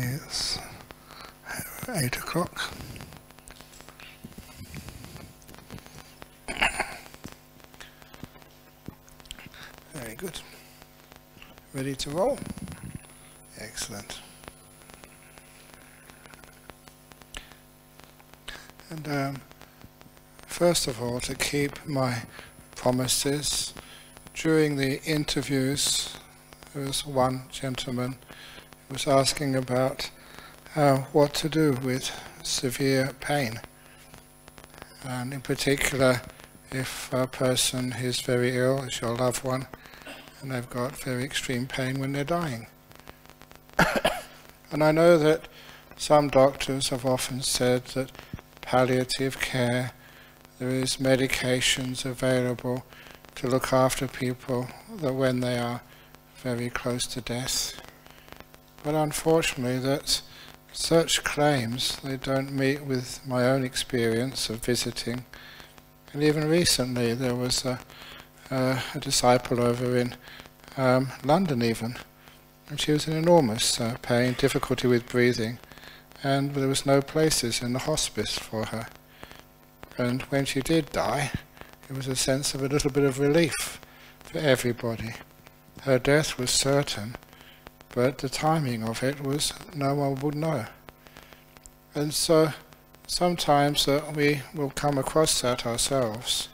It's 8 o'clock. Very good. Ready to roll? Excellent. And first of all, to keep my promises, during the interviews, there was one gentleman who was asking about what to do with severe pain. And in particular, if a person is very ill, is your loved one, and they've got very extreme pain when they're dying. And I know that some doctors have often said that palliative care, there is medications available to look after people that when they are very close to death. But unfortunately that such claims, they don't meet with my own experience of visiting. And even recently there was a disciple over in London even, and she was in enormous pain, difficulty with breathing, and there was no places in the hospice for her. And when she did die, it was a sense of a little bit of relief for everybody. Her death was certain, but the timing of it was no one would know. And so sometimes we will come across that ourselves.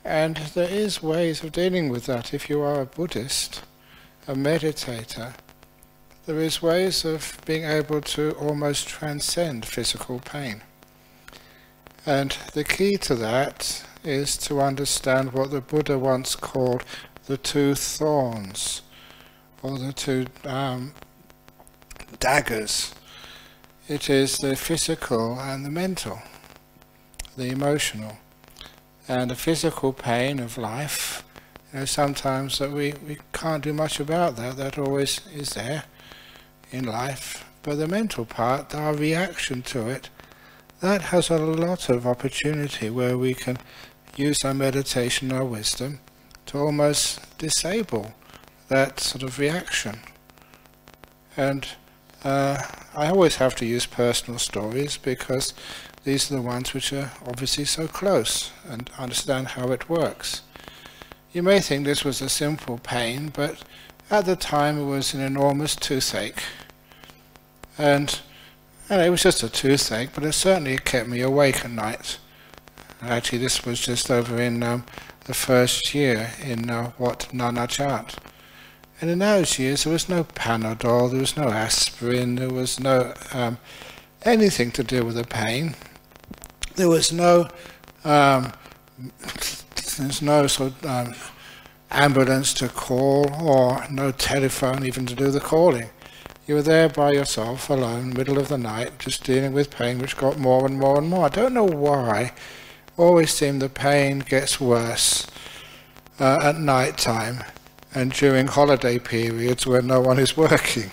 And there is ways of dealing with that. If you are a Buddhist, a meditator, there is ways of being able to almost transcend physical pain. And the key to that is to understand what the Buddha once called the two thorns, or the two daggers. It is the physical and the mental, the emotional. And the physical pain of life, sometimes that we can't do much about that, that always is there in life. But the mental part, our reaction to it, that has a lot of opportunity where we can use our meditation, our wisdom, to almost disable that sort of reaction. And I always have to use personal stories because these are the ones which are obviously so close and understand how it works. You may think this was a simple pain, but at the time it was an enormous toothache. And it was just a toothache, but it certainly kept me awake at night. Actually, this was just over in the first year in Wat Nanachat. And in those years there was no Panadol, there was no aspirin, there was no anything to deal with the pain. There was no sort of ambulance to call, or no telephone even to do the calling. You were there by yourself, alone, middle of the night, just dealing with pain which got more and more and more. I don't know why. Always seemed the pain gets worse at night time and during holiday periods when no one is working.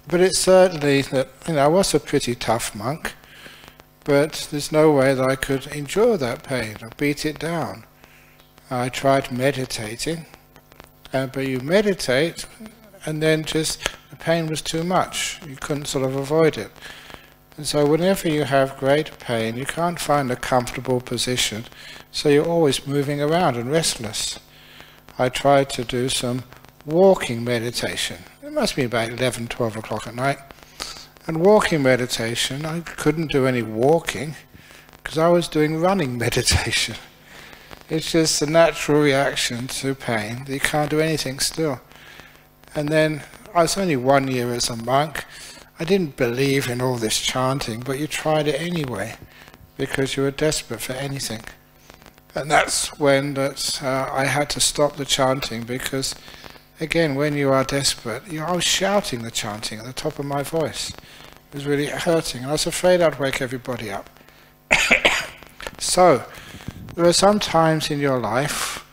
But it's certainly that, I was a pretty tough monk, but there's no way that I could endure that pain or beat it down. I tried meditating, but you meditate and then just the pain was too much. You couldn't sort of avoid it. And so whenever you have great pain, you can't find a comfortable position, so you're always moving around and restless. I tried to do some walking meditation. It must be about 11, 12 o'clock at night. And walking meditation, I couldn't do any walking because I was doing running meditation. It's just a natural reaction to pain that you can't do anything still. And then I was only 1 year as a monk. I didn't believe in all this chanting, but you tried it anyway because you were desperate for anything. And that's when I had to stop the chanting because, again, when you are desperate, I was shouting the chanting at the top of my voice. It was really hurting, and I was afraid I'd wake everybody up. So, there are some times in your life,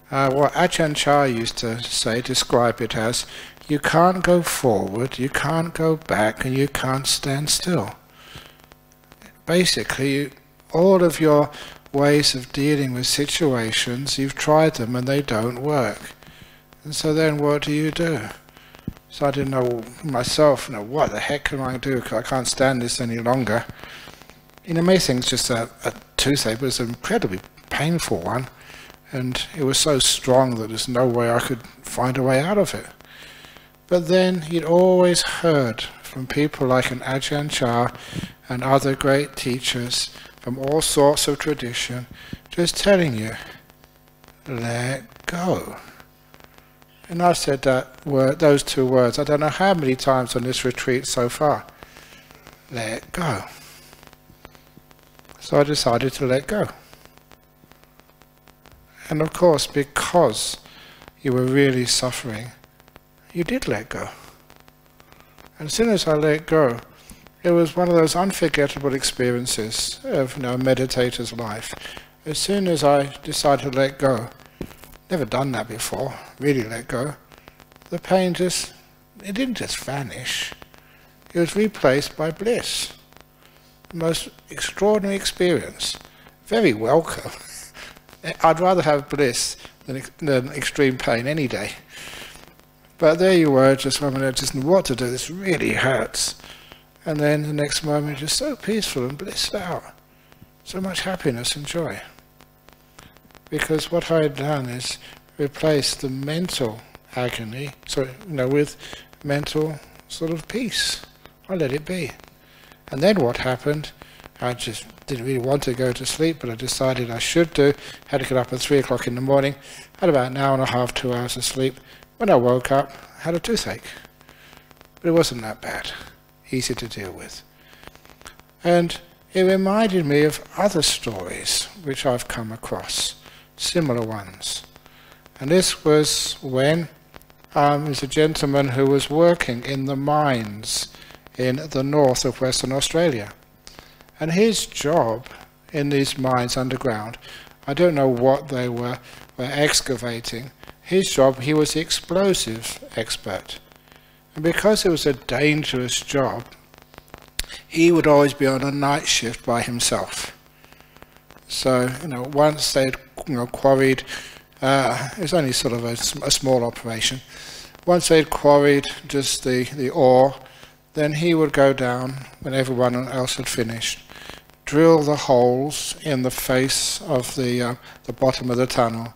what Ajahn Brahm used to say, describe it as, you can't go forward, you can't go back, and you can't stand still. Basically, all of your ways of dealing with situations, you've tried them and they don't work. And so then what do? So I didn't know myself, what the heck can I do? I can't stand this any longer. It may think it's just a toothache, but it's an incredibly painful one. And it was so strong that there's no way I could find a way out of it. But then he'd always heard from people like an Ajahn Brahm and other great teachers from all sorts of tradition, just telling you, let go. And I said those two words, I don't know how many times on this retreat so far. Let go. So I decided to let go. And of course, because you were really suffering, you did let go. And as soon as I let go, it was one of those unforgettable experiences of a meditator's life. As soon as I decided to let go, never done that before, really let go, the pain it didn't just vanish. It was replaced by bliss. The most extraordinary experience. Very welcome. I'd rather have bliss than extreme pain any day. But there you were, just didn't know what to do, this really hurts. And then the next moment, just so peaceful and blissed out. So much happiness and joy. Because what I had done is replace the mental agony, with mental sort of peace. I let it be. And then what happened, I just didn't really want to go to sleep, but I decided I should do. Had to get up at 3 o'clock in the morning, had about an hour and a half, 2 hours of sleep. When I woke up, I had a toothache. But it wasn't that bad. Easy to deal with. And it reminded me of other stories which I've come across, similar ones. And this was when there was a gentleman who was working in the mines in the north of Western Australia. And his job in these mines underground, I don't know what they were excavating. His job, he was the explosive expert. And because it was a dangerous job, he would always be on a night shift by himself. So, once they'd quarried, it was only sort of a small operation. Once they'd quarried just the ore, then he would go down when everyone else had finished, drill the holes in the face of the bottom of the tunnel,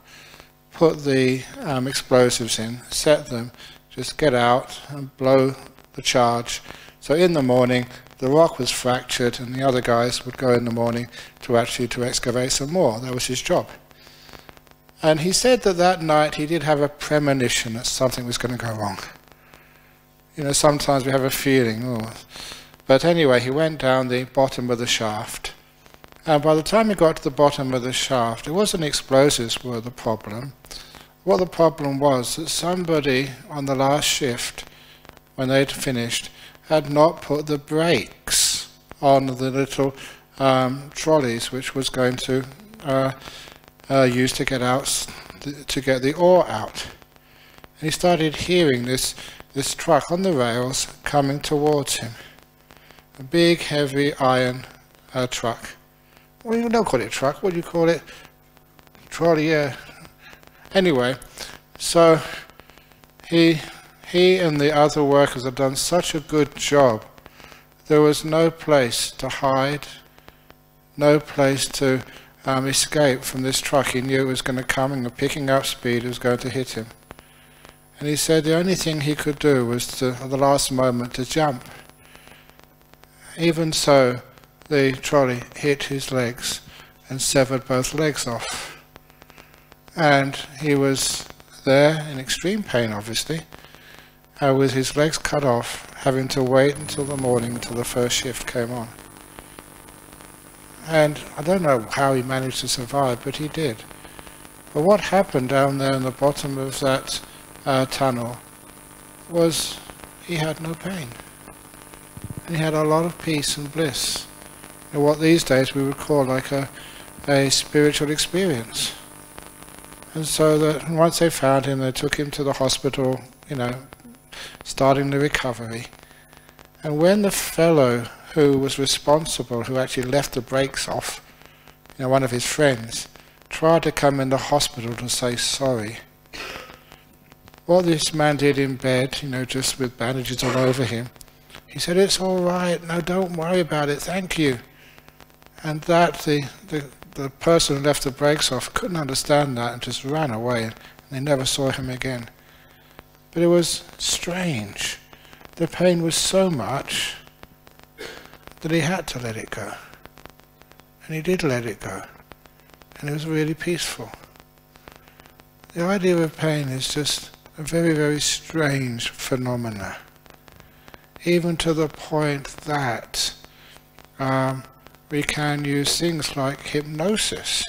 put the explosives in, set them, just get out and blow the charge. So in the morning, the rock was fractured, and the other guys would go in the morning to excavate some more. That was his job. And he said that night he did have a premonition that something was going to go wrong. Sometimes we have a feeling, But anyway, he went down the bottom of the shaft. And by the time he got to the bottom of the shaft, it wasn't explosives were the problem. What the problem was that somebody on the last shift, when they'd finished, had not put the brakes on the little trolleys which was going to use to get the ore out. And he started hearing this truck on the rails coming towards him. A big, heavy iron truck. Well, you don't call it a truck. What do you call it? Trolley, yeah. Anyway, so he and the other workers had done such a good job. There was no place to hide, no place to escape from this truck. He knew it was going to come, and picking up speed, it was going to hit him. And he said the only thing he could do was at the last moment, to jump. Even so, the trolley hit his legs and severed both legs off. And he was there in extreme pain, obviously, with his legs cut off, having to wait until the morning, until the first shift came on. And I don't know how he managed to survive, but he did. But what happened down there in the bottom of that tunnel was he had no pain. And he had a lot of peace and bliss. And what these days we would call like a spiritual experience. And so that once they found him, they took him to the hospital, starting the recovery. And when the fellow who was responsible, who actually left the brakes off, one of his friends, tried to come in the hospital to say sorry, what this man did in bed, just with bandages all over him, he said, "It's all right, no, don't worry about it, thank you." And that the person who left the brakes off couldn't understand that and just ran away, and they never saw him again. But it was strange. The pain was so much that he had to let it go. And he did let it go. And it was really peaceful. The idea of pain is just a very, very strange phenomena. Even to the point that we can use things like hypnosis.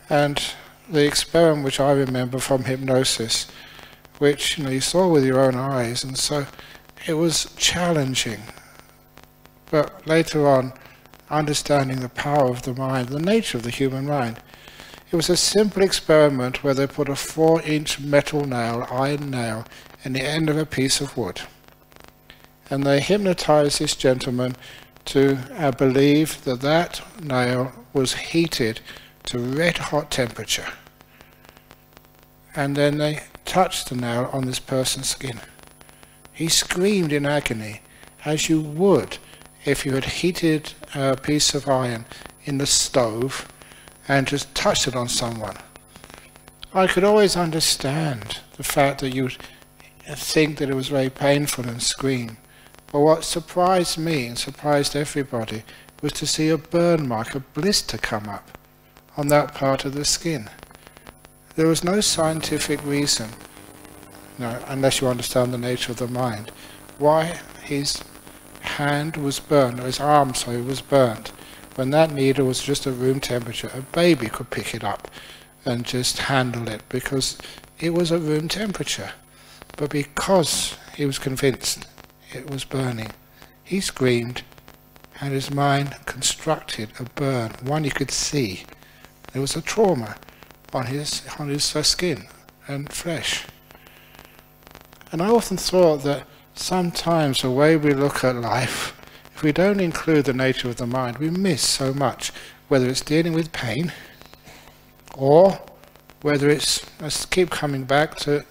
And the experiment which I remember from hypnosis, which you saw with your own eyes, and so it was challenging. But later on, understanding the power of the mind, the nature of the human mind, it was a simple experiment where they put a 4-inch metal nail, iron nail, in the end of a piece of wood. And they hypnotized this gentleman to believe that that nail was heated to red-hot temperature. And then they touched the nail on this person's skin. He screamed in agony, as you would if you had heated a piece of iron in the stove and just touched it on someone. I could always understand the fact that you would think that it was very painful and scream. But what surprised me and surprised everybody was to see a burn mark, a blister come up on that part of the skin. There was no scientific reason, unless you understand the nature of the mind, why his hand was burned, or his arm, was burnt, when that needle was just at room temperature. A baby could pick it up and just handle it because it was at room temperature. But because he was convinced it was burning, he screamed, and his mind constructed a burn, one you could see. There was a trauma on his skin and flesh. And I often thought that sometimes the way we look at life, if we don't include the nature of the mind, we miss so much, whether it's dealing with pain, or whether it's, let's keep coming back to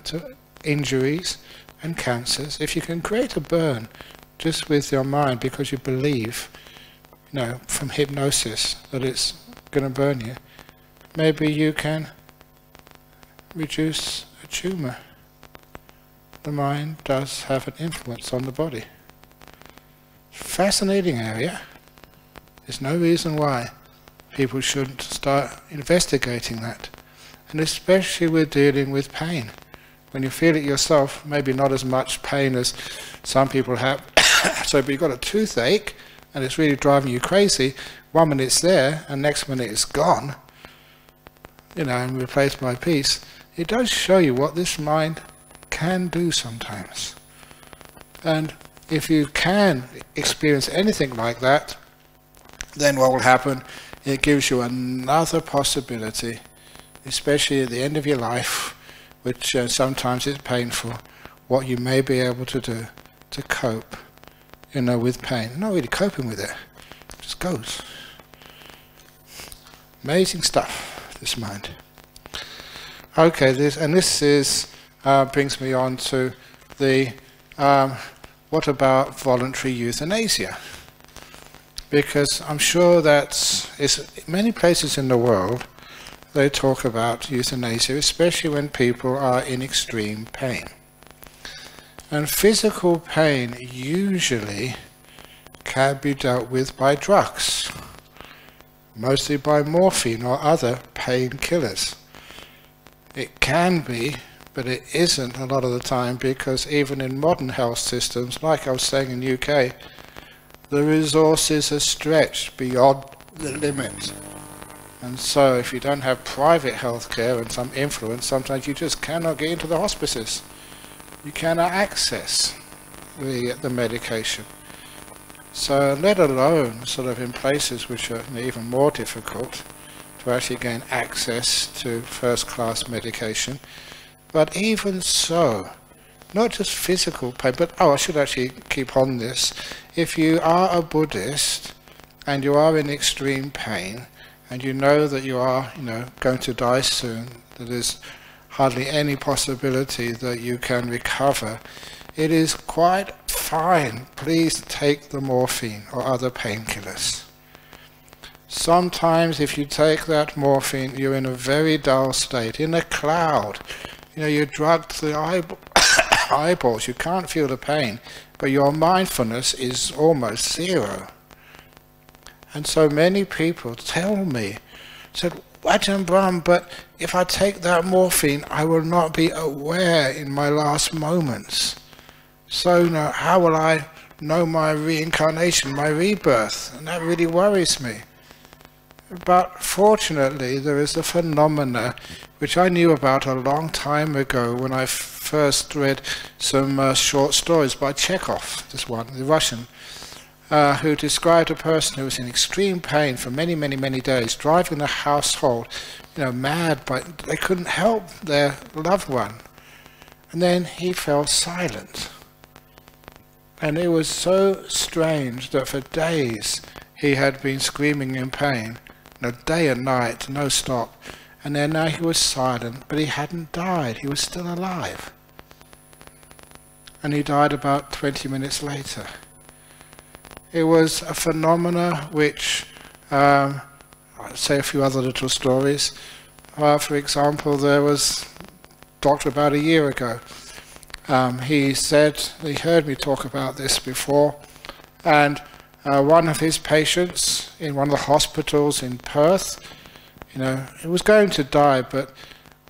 injuries and cancers. If you can create a burn just with your mind because you believe, from hypnosis that it's going to burn you, maybe you can reduce a tumor. The mind does have an influence on the body. Fascinating area. There's no reason why people shouldn't start investigating that. And especially with dealing with pain. When you feel it yourself, maybe not as much pain as some people have. So if you've got a toothache and it's really driving you crazy, 1 minute it's there and next minute it's gone, and replaced by peace, it does show you what this mind can do sometimes. And if you can experience anything like that, then what will happen, it gives you another possibility, especially at the end of your life, which sometimes is painful, what you may be able to do to cope, with pain. Not really coping with it, it just goes. Amazing stuff, this mind. Okay, this brings me on to the what about voluntary euthanasia? Because I'm sure that many places in the world they talk about euthanasia, especially when people are in extreme pain. And physical pain usually can be dealt with by drugs, mostly by morphine or other painkillers. It can be, but it isn't a lot of the time, because even in modern health systems, like I was saying in the UK, the resources are stretched beyond the limit. And so if you don't have private health care and some influence, sometimes you just cannot get into the hospices. You cannot access the medication. So let alone sort of in places which are even more difficult to actually gain access to first-class medication. But even so, not just physical pain, but I should actually keep on this. If you are a Buddhist and you are in extreme pain, and you know that you are, going to die soon, that there's hardly any possibility that you can recover, it is quite fine. Please take the morphine or other painkillers. Sometimes if you take that morphine, you're in a very dull state, in a cloud. You're drugged to the eyeballs, you can't feel the pain, but your mindfulness is almost zero. And so many people tell me, said, Ajahn Brahm, but if I take that morphine, I will not be aware in my last moments. So how will I know my reincarnation, my rebirth? And that really worries me. But fortunately, there is a phenomena which I knew about a long time ago when I first read some short stories by Chekhov, this one, the Russian, who described a person who was in extreme pain for many, many, many days, driving the household, mad, but they couldn't help their loved one. And then he fell silent. And it was so strange that for days he had been screaming in pain, day and night, no stop. And then now he was silent, but he hadn't died, he was still alive. And he died about 20 minutes later. It was a phenomena which, I'll say a few other little stories. For example, there was a doctor about a year ago. He said, he heard me talk about this before, and one of his patients in one of the hospitals in Perth, he was going to die, but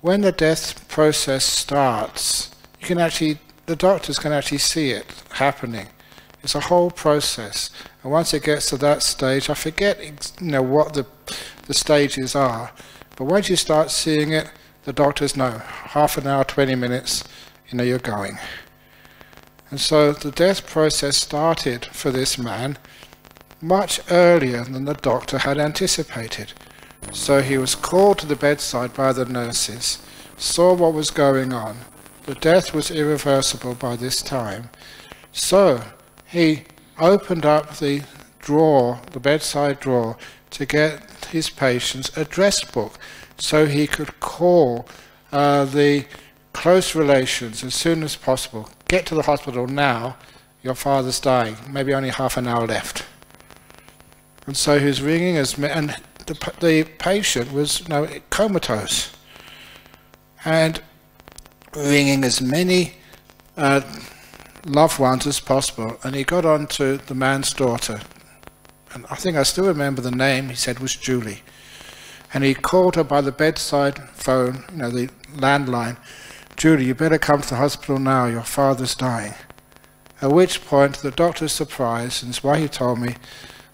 when the death process starts, the doctors can actually see it happening. It's a whole process, and once it gets to that stage, I forget what the stages are, but once you start seeing it, the doctors know, half an hour, 20 minutes, you're going. And so the death process started for this man much earlier than the doctor had anticipated. So he was called to the bedside by the nurses, saw what was going on. The death was irreversible by this time. So he opened up the drawer, the bedside drawer, to get his patient's address book so he could call the close relations as soon as possible. Get to the hospital now, your father's dying, maybe only half an hour left. And so he was ringing and the patient was comatose, and ringing as many loved ones as possible. And he got on to the man's daughter, and I think I still remember the name, he said was Julie. And he called her by the bedside phone, the landline, Julie, you better come to the hospital now, your father's dying. At which point, the doctor's surprised, and it's why he told me,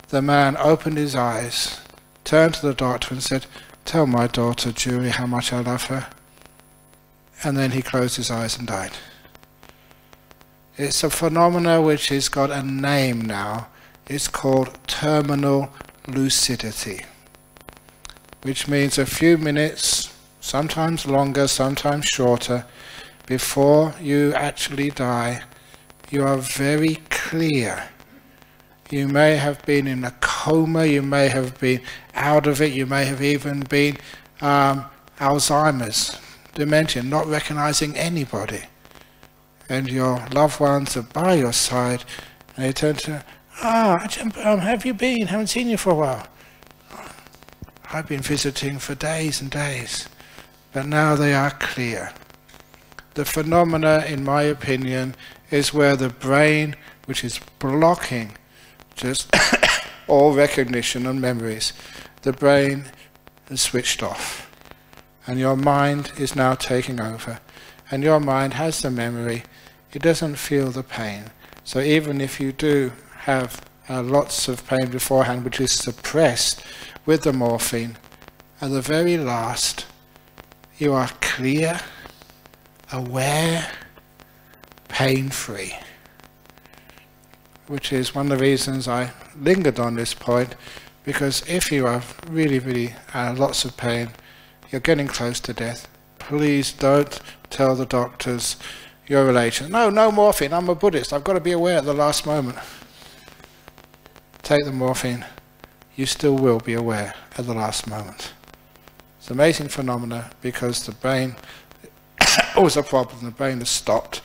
the man opened his eyes, turned to the doctor and said, tell my daughter Julie how much I love her. And then he closed his eyes and died. It's a phenomena which has got a name now. It's called terminal lucidity, which means a few minutes, sometimes longer, sometimes shorter, before you actually die, you are very clear. You may have been in a coma, you may have been out of it, you may have even been Alzheimer's, dementia, not recognizing anybody. And your loved ones are by your side, and they turn to, Ajahn Brahm, have you been? Haven't seen you for a while. I've been visiting for days and days, but now they are clear. The phenomena, in my opinion, is where the brain, which is blocking just all recognition and memories, the brain is switched off, and your mind is now taking over, and your mind has the memory. It doesn't feel the pain. So even if you do have lots of pain beforehand, which is suppressed with the morphine, at the very last, you are clear, aware, pain-free. Which is one of the reasons I lingered on this point, because if you have really, really lots of pain, you're getting close to death, please don't tell the doctors your relation. No morphine, I'm a Buddhist, I've got to be aware at the last moment. Take the morphine, you still will be aware at the last moment. It's an amazing phenomena because the brain always a problem. The brain has stopped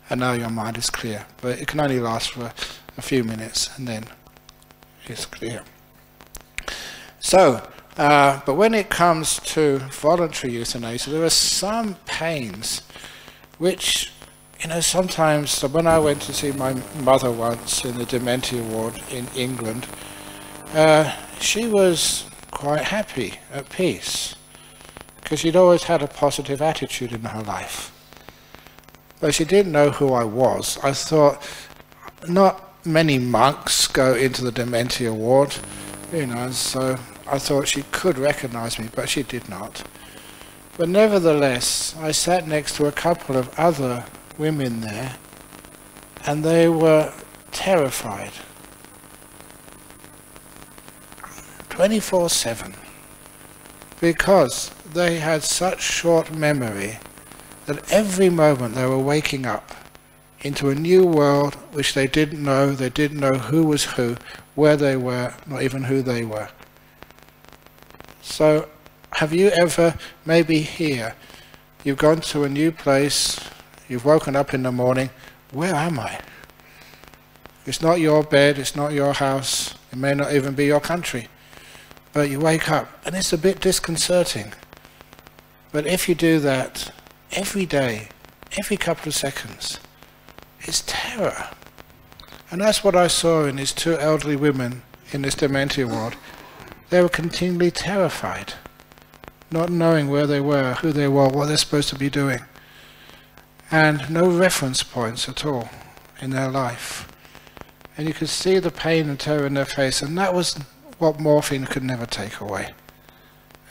and now your mind is clear. But it can only last for a few minutes and then it's clear. So, but when it comes to voluntary euthanasia, there are some pains which, sometimes, when I went to see my mother once in the dementia ward in England, she was quite happy, at peace, because she'd always had a positive attitude in her life. But she didn't know who I was. I thought, not many monks go into the dementia ward, so I thought she could recognize me, but she did not. But nevertheless, I sat next to a couple of other women there, and they were terrified. 24/7. Because they had such short memory that every moment they were waking up into a new world which they didn't know who was who, where they were, not even who they were. So, have you ever, maybe here, you've gone to a new place, you've woken up in the morning, where am I? It's not your bed, it's not your house, it may not even be your country, but you wake up and it's a bit disconcerting. But if you do that every day, every couple of seconds, it's terror. And that's what I saw in these two elderly women in this dementia ward. They were continually terrified, not knowing where they were, who they were, what they're supposed to be doing, and no reference points at all in their life. And you could see the pain and terror in their face, and that was what morphine could never take away.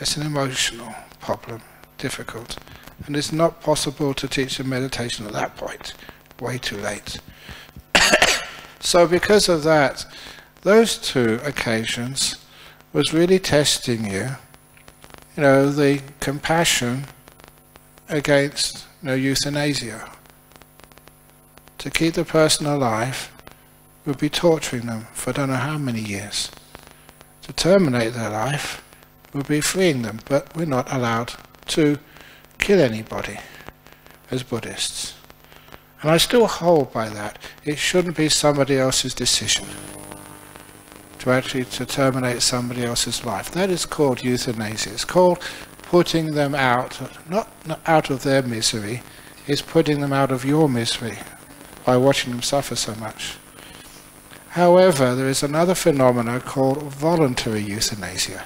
It's an emotional problem, difficult, and it's not possible to teach them meditation at that point, way too late. So because of that, those two occasions was really testing you, the compassion against euthanasia. To keep the person alive would be torturing them for I don't know how many years. To terminate their life would be freeing them, but we're not allowed to kill anybody as Buddhists. And I still hold by that. It shouldn't be somebody else's decision to terminate somebody else's life. That is called euthanasia. It's called putting them out, not out of their misery, it's putting them out of your misery by watching them suffer so much. However, there is another phenomenon called voluntary euthanasia.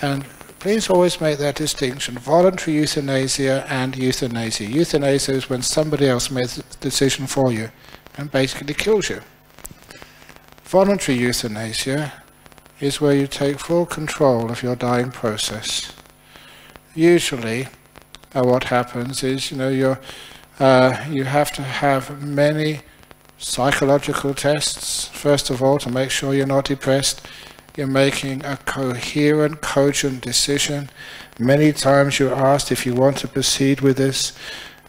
And please always make that distinction, voluntary euthanasia and euthanasia. Euthanasia is when somebody else makes the decision for you and basically kills you. Voluntary euthanasia is where you take full control of your dying process. Usually, what happens is, you have to have many psychological tests, first of all, to make sure you're not depressed. You're making a coherent, cogent decision. Many times you're asked if you want to proceed with this,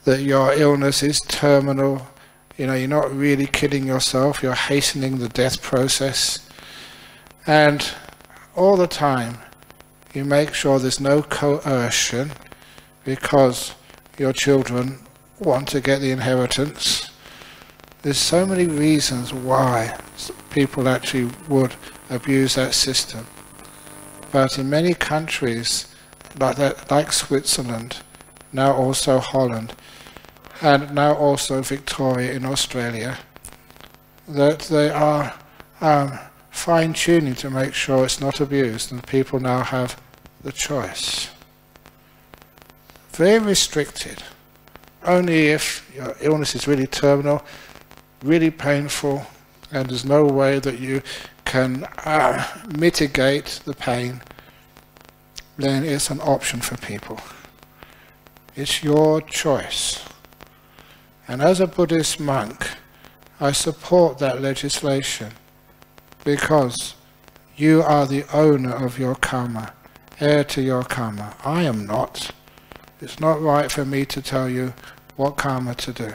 that your illness is terminal. You're not really killing yourself, you're hastening the death process. And all the time, you make sure there's no coercion, because your children want to get the inheritance. There's so many reasons why people actually would abuse that system. But in many countries, like Switzerland, now also Holland, and now also Victoria in Australia, that they are fine-tuning to make sure it's not abused, and people now have the choice. Very restricted. Only if your illness is really terminal, really painful, and there's no way that you can mitigate the pain, then it's an option for people. It's your choice. And as a Buddhist monk, I support that legislation, because you are the owner of your karma, heir to your karma. I am not. It's not right for me to tell you what karma to do.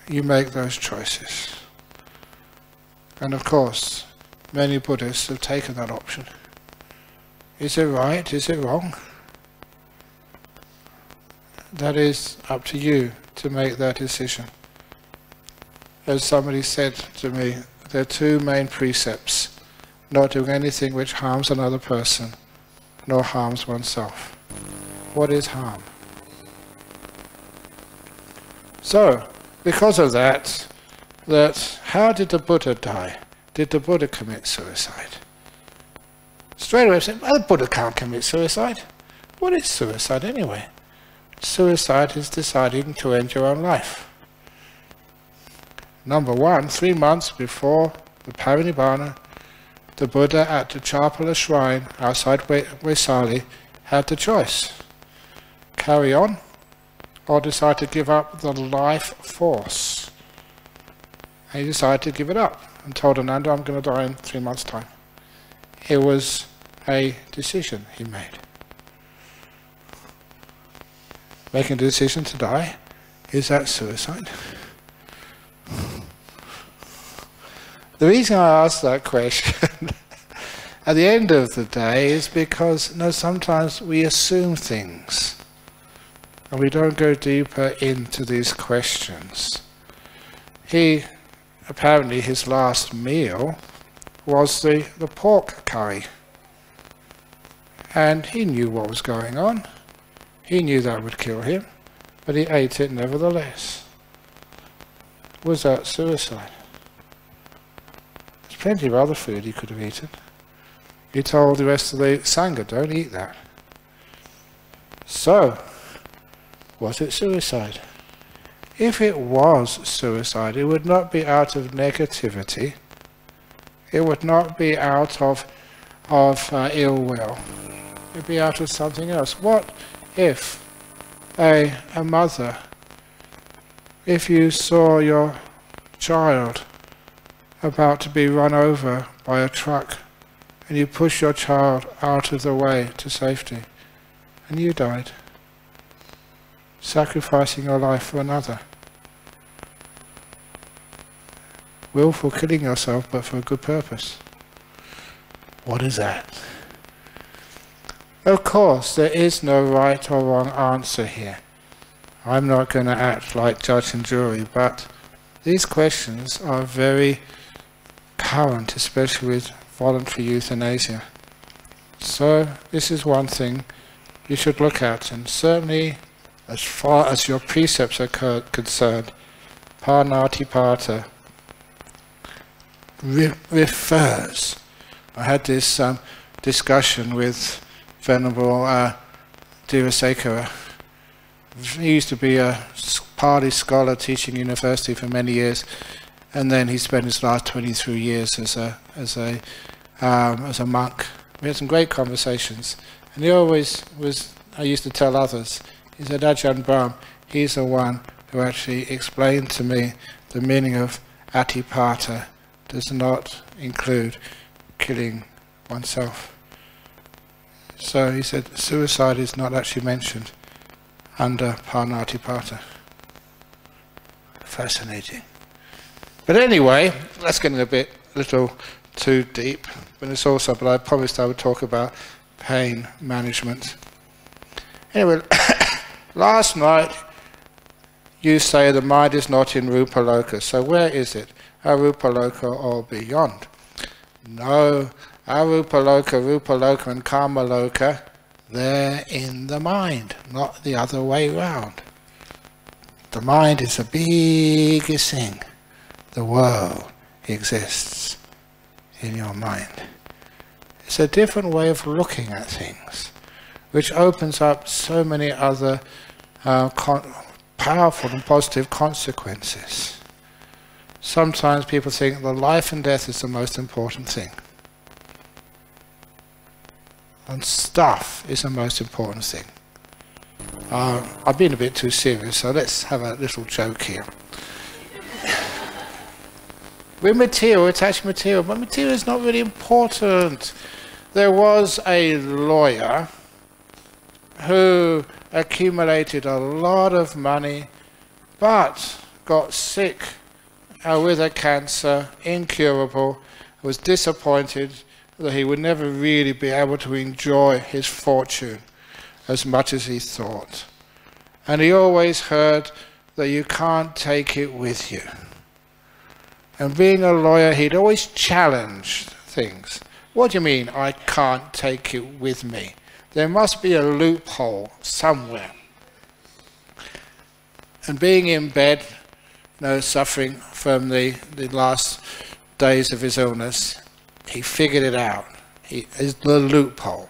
You make those choices. And of course, many Buddhists have taken that option. Is it right? Is it wrong? that is up to you to make that decision. As somebody said to me, there are two main precepts: not doing anything which harms another person, nor harms oneself. What is harm? So, because of that, how did the Buddha die? Did the Buddha commit suicide? Straight away I said, well, the Buddha can't commit suicide. What is suicide anyway? Suicide is deciding to end your own life. Number one, 3 months before the Parinibbana, the Buddha at the Chapala shrine outside Vesali had the choice: carry on or decide to give up the life force. And he decided to give it up and told Ananda, I'm going to die in 3 months' time. It was a decision he made. Making a decision to die, is that suicide? The reason I ask that question at the end of the day is because sometimes we assume things and we don't go deeper into these questions. Apparently his last meal was the pork curry, and he knew what was going on. He knew that would kill him, but he ate it nevertheless. Was that suicide? There's plenty of other food he could have eaten. He told the rest of the Sangha, don't eat that. So, was it suicide? If it was suicide, it would not be out of negativity. It would not be out of ill will. It would be out of something else. What if a mother, if you saw your child about to be run over by a truck and you push your child out of the way to safety and you died, sacrificing your life for another? Willful killing yourself, but for a good purpose. What is that? Of course, there is no right or wrong answer here. I'm not going to act like judge and jury, but these questions are very current, especially with voluntary euthanasia. So this is one thing you should look at, and certainly as far as your precepts are concerned, Parnatipata refers. I had this discussion with Venerable Dirasekara. He used to be a Pali scholar teaching university for many years, and then he spent his last 23 years as a monk. We had some great conversations, and he always was. I used to tell others. He said, Ajahn Brahm, he's the one who actually explained to me the meaning of atipata does not include killing oneself. So he said suicide is not actually mentioned under Parnatipata. Fascinating. But anyway, that's getting a little too deep. But it's also, but I promised I would talk about pain management. Anyway, last night you say the mind is not in Rupa Loka. So where is it? Arupa Loka or beyond? No, Arupa Loka and Kama Loka, they're in the mind, not the other way round. The mind is the biggest thing. The world exists in your mind. It's a different way of looking at things, which opens up so many other powerful and positive consequences. Sometimes people think that life and death is the most important thing. And stuff is the most important thing. I've been a bit too serious, so let's have a little joke here. We're material, attached material, but material is not really important. There was a lawyer who accumulated a lot of money, but got sick with a cancer, incurable, was disappointed that he would never really be able to enjoy his fortune as much as he thought. And he always heard that you can't take it with you. And being a lawyer, he'd always challenge things. What do you mean, I can't take it with me? There must be a loophole somewhere. And being in bed, suffering from the last days of his illness, he figured it out. It's the loophole.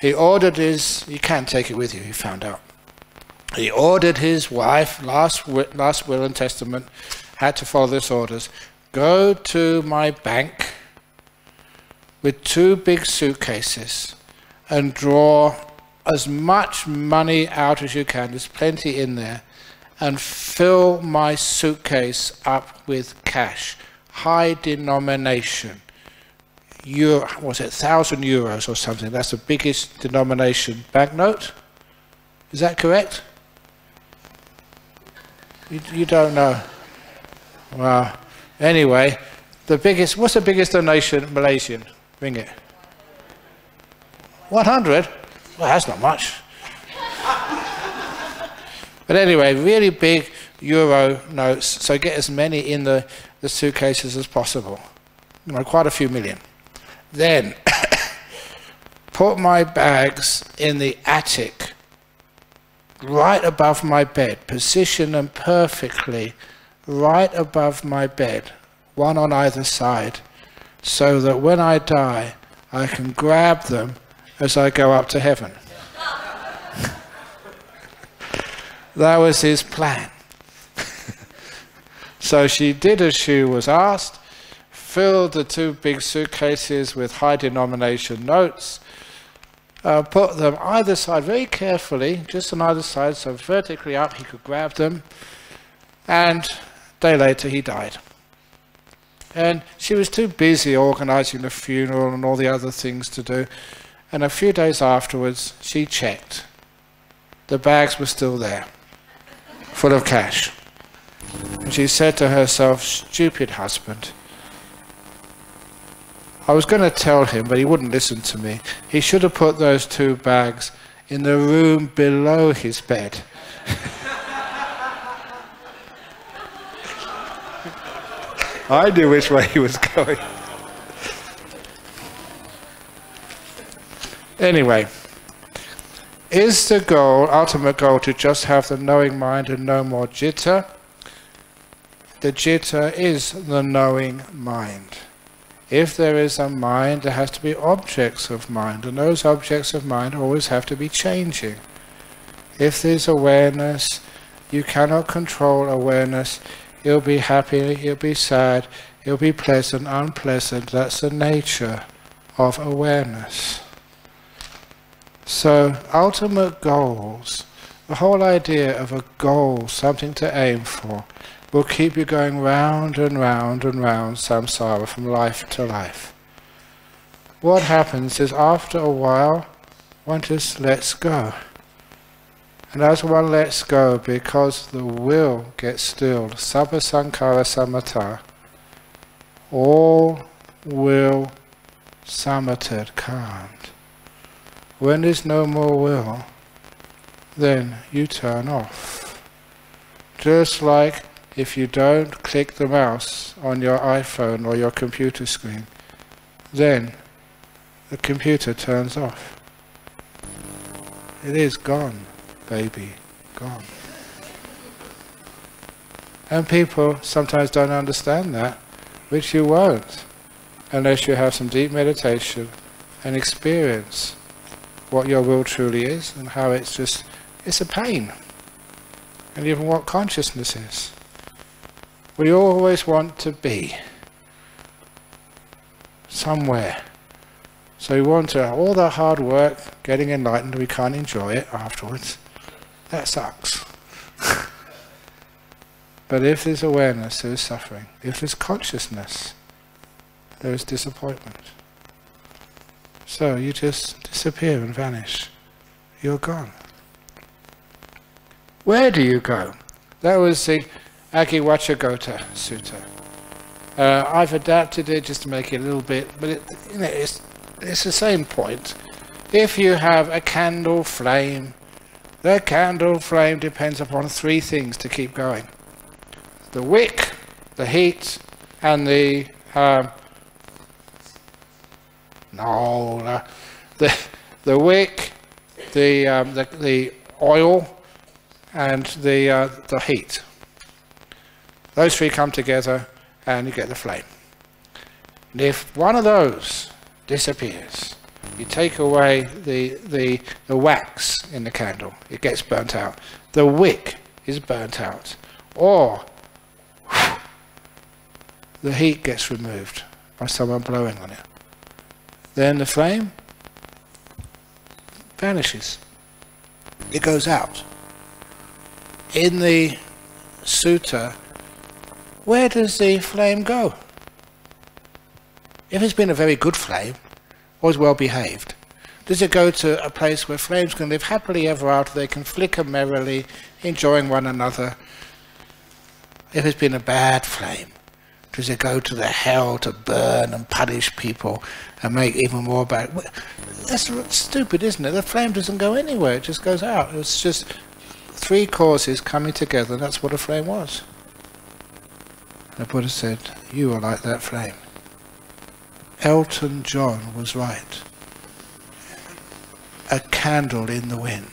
He ordered you can't take it with you, he found out. He ordered his wife, last will and testament, had to follow this orders. Go to my bank with 2 big suitcases and draw as much money out as you can, there's plenty in there, and fill my suitcase up with cash, high denomination. Was it 1,000 euros or something? That's the biggest denomination banknote. Is that correct? You don't know. Well, anyway, what's the biggest donation Malaysian? Ring it. 100? Well, that's not much. But anyway, really big euro notes, so get as many in the suitcases as possible. Quite a few million. Then, put my bags in the attic, right above my bed. Position them perfectly right above my bed, one on either side, so that when I die, I can grab them as I go up to heaven. That was his plan. So she did as she was asked, filled the 2 big suitcases with high denomination notes, put them either side very carefully, just on either side, so vertically up he could grab them, and a day later he died. And she was too busy organising the funeral and all the other things to do, and a few days afterwards she checked. The bags were still there, full of cash. And she said to herself, stupid husband. I was going to tell him, but he wouldn't listen to me. He should have put those 2 bags in the room below his bed. I knew which way he was going. Anyway, is the goal, ultimate goal, to just have the knowing mind and no more jitta? The jitta is the knowing mind. If there is a mind, there has to be objects of mind, and those objects of mind always have to be changing. If there's awareness, you cannot control awareness. It'll be happy, it'll be sad, it'll be pleasant, unpleasant. That's the nature of awareness. So, ultimate goals, the whole idea of a goal, something to aim for, will keep you going round and round and round samsara from life to life. What happens is after a while, one just lets go. And as one lets go, because the will gets stilled, sabba sankhara samatha, all will samatha, calmed. When there's no more will, then you turn off. Just like if you don't click the mouse on your iPhone or your computer screen, then the computer turns off. It is gone, baby, gone. And people sometimes don't understand that, which you won't, unless you have some deep meditation and experience what your will truly is and how it's a pain. And even what consciousness is. We always want to be somewhere. So we want to, all that hard work, getting enlightened, we can't enjoy it afterwards. That sucks. But if there's awareness, there is suffering. If there's consciousness, there is disappointment. So you just disappear and vanish. You're gone. Where do you go? That was the Agiwachagota Sutta. I've adapted it just to make it a little bit, but it's the same point. If you have a candle flame The candle flame depends upon three things to keep going. The wick, the heat, and the wick, the oil, and the heat. Those three come together and you get the flame. And if one of those disappears, you take away the wax in the candle, it gets burnt out. The wick is burnt out. Or the heat gets removed by someone blowing on it. Then the flame vanishes. It goes out. In the sutta, where does the flame go? If it's been a very good flame, or is well behaved, does it go to a place where flames can live happily ever after, they can flicker merrily, enjoying one another? If it's been a bad flame, does it go to the hell to burn and punish people and make even more bad? That's stupid, isn't it? The flame doesn't go anywhere, it just goes out. It's just three causes coming together, and that's what a flame was. And the Buddha said, you are like that flame. Elton John was right. A candle in the wind.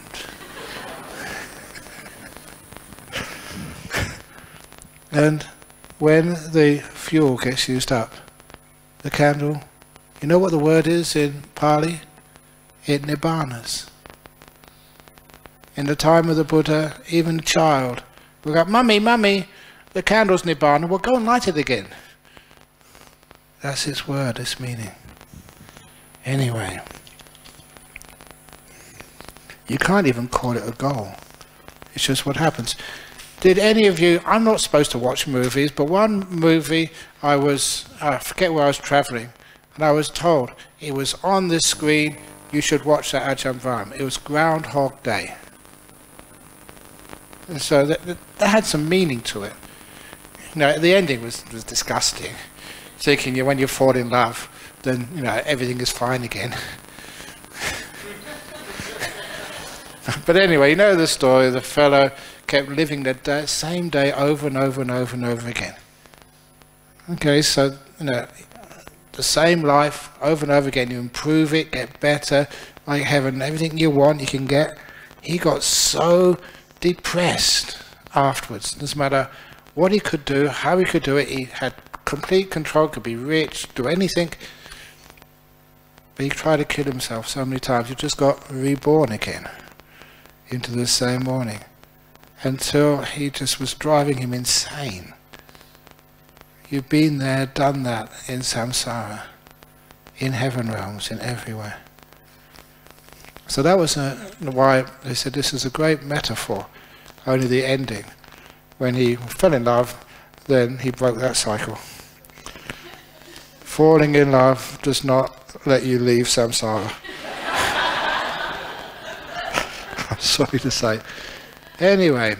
And when the fuel gets used up, the candle, you know what the word is in Pali? It nibbanas. In the time of the Buddha, even a child would go, Mummy, Mummy, the candle's nibbana, well go and light it again. That's its word, its meaning. Anyway, you can't even call it a goal. It's just what happens. Did any of you, I'm not supposed to watch movies, but one movie I forget where I was travelling, and I was told it was on the screen, you should watch that Ajahn Brahm. It was Groundhog Day. And so that had some meaning to it. You know, the ending was disgusting. Thinking when you fall in love, then everything is fine again. But anyway, you know the story. The fellow kept living the same day over and over and over and over again. Okay, so the same life over and over again. You improve it, get better, like heaven. Everything you want, you can get. He got so depressed afterwards. Doesn't matter what he could do, how he could do it. He had complete control, could be rich, do anything. But he tried to kill himself so many times. He just got reborn again into the same morning, until he just was driving him insane. You've been there, done that in samsara, in heaven realms, in everywhere. So that was why they said this is a great metaphor. Only the ending, when he fell in love, then he broke that cycle. Falling in love does not let you leave samsara. I'm sorry to say. Anyway,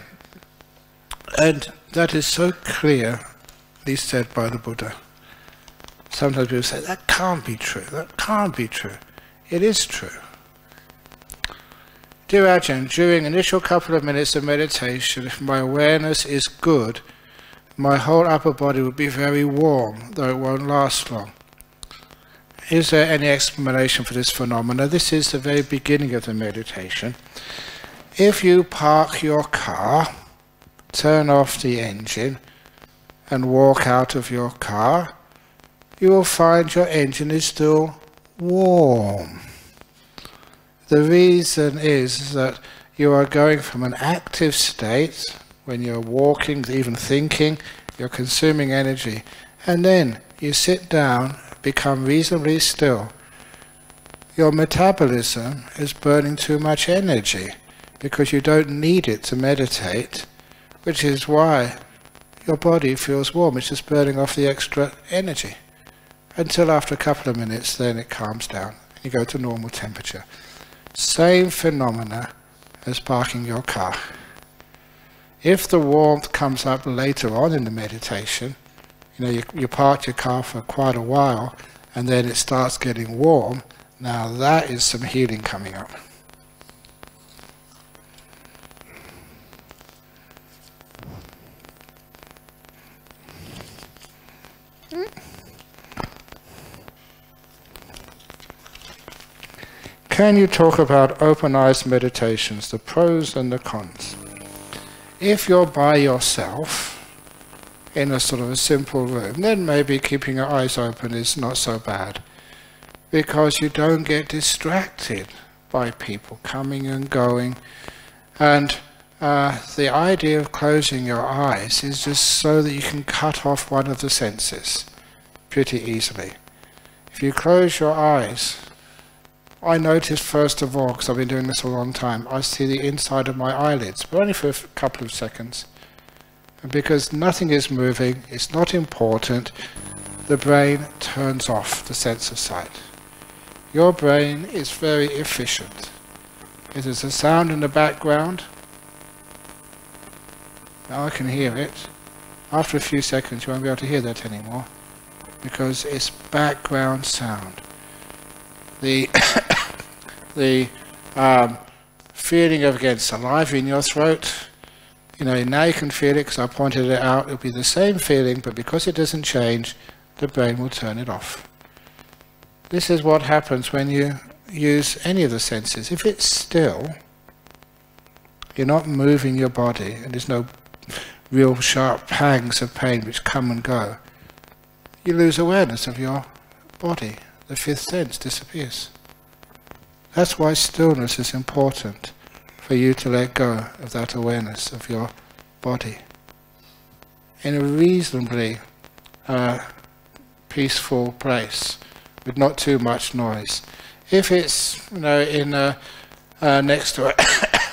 and that is so clearly said by the Buddha. Sometimes people say, that can't be true, that can't be true. It is true. Dear Ajahn, during initial couple of minutes of meditation, if my awareness is good, my whole upper body will be very warm, though it won't last long. Is there any explanation for this phenomena? This is the very beginning of the meditation. If you park your car, turn off the engine, and walk out of your car, you will find your engine is still warm. The reason is that you are going from an active state. When you're walking, even thinking, you're consuming energy. And then you sit down, become reasonably still. Your metabolism is burning too much energy because you don't need it to meditate, which is why your body feels warm. It's just burning off the extra energy. Until after a couple of minutes, then it calms down. You go to normal temperature. Same phenomena as parking your car. If the warmth comes up later on in the meditation, you park your car for quite a while and then it starts getting warm, now that is some healing coming up. Can you talk about open eyes meditations, the pros and the cons? If you're by yourself, in a sort of a simple room, then maybe keeping your eyes open is not so bad, because you don't get distracted by people coming and going. And the idea of closing your eyes is just so that you can cut off one of the senses pretty easily. If you close your eyes, I noticed first of all, because I've been doing this a long time, I see the inside of my eyelids, but only for a couple of seconds. And because nothing is moving, it's not important, the brain turns off the sense of sight. Your brain is very efficient. If there's a sound in the background, now I can hear it. After a few seconds you won't be able to hear that anymore, because it's background sound. The feeling of again saliva in your throat, now you can feel it because I pointed it out. It'll be the same feeling, but because it doesn't change, the brain will turn it off. This is what happens when you use any of the senses. If it's still, you're not moving your body, and there's no real sharp pangs of pain which come and go, you lose awareness of your body. The fifth sense disappears. That's why stillness is important, for you to let go of that awareness of your body in a reasonably peaceful place with not too much noise. If it's in next to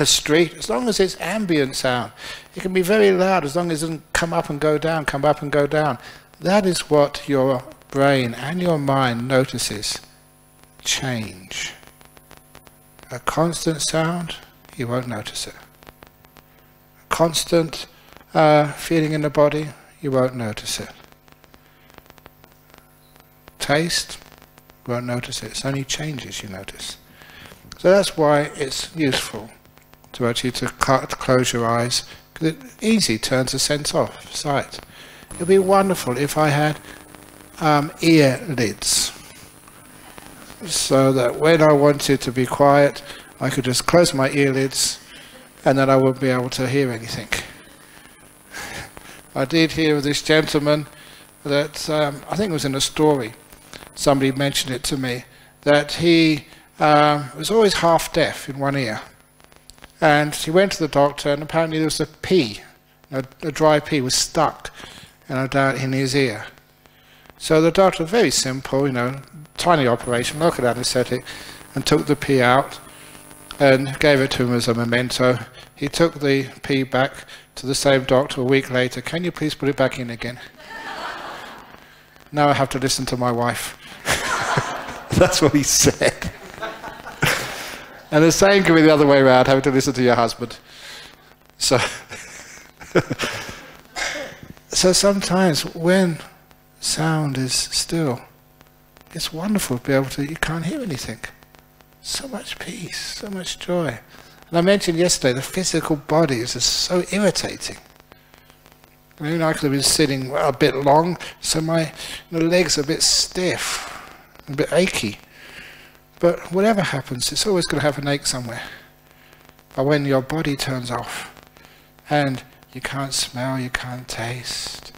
a street, as long as it's ambient sound, it can be very loud as long as it doesn't come up and go down, come up and go down. That is what your brain and your mind notices. Change. A constant sound, you won't notice it. A constant feeling in the body, you won't notice it. Taste, you won't notice it. It's only changes you notice. So that's why it's useful to actually close your eyes, because it easily turns the sense off, sight. It would be wonderful if I had ear lids, so that when I wanted to be quiet, I could just close my earlids and then I wouldn't be able to hear anything. I did hear of this gentleman that, I think it was in a story, somebody mentioned it to me, that he was always half deaf in one ear. And he went to the doctor, and apparently there was a pea, a dry pea was stuck down in his ear. So the doctor, very simple, tiny operation, local anaesthetic, and took the pea out and gave it to him as a memento. He took the pea back to the same doctor a week later. Can you please put it back in again? Now I have to listen to my wife. That's what he said. And the same can be the other way around, having to listen to your husband. So, so sometimes when sound is still, it's wonderful to be able to, you can't hear anything. So much peace, so much joy. And I mentioned yesterday, the physical body is just so irritating. I mean, I could have been sitting a bit long, so my legs are a bit stiff, a bit achy. But whatever happens, it's always going to have an ache somewhere. But when your body turns off, and you can't smell, you can't taste,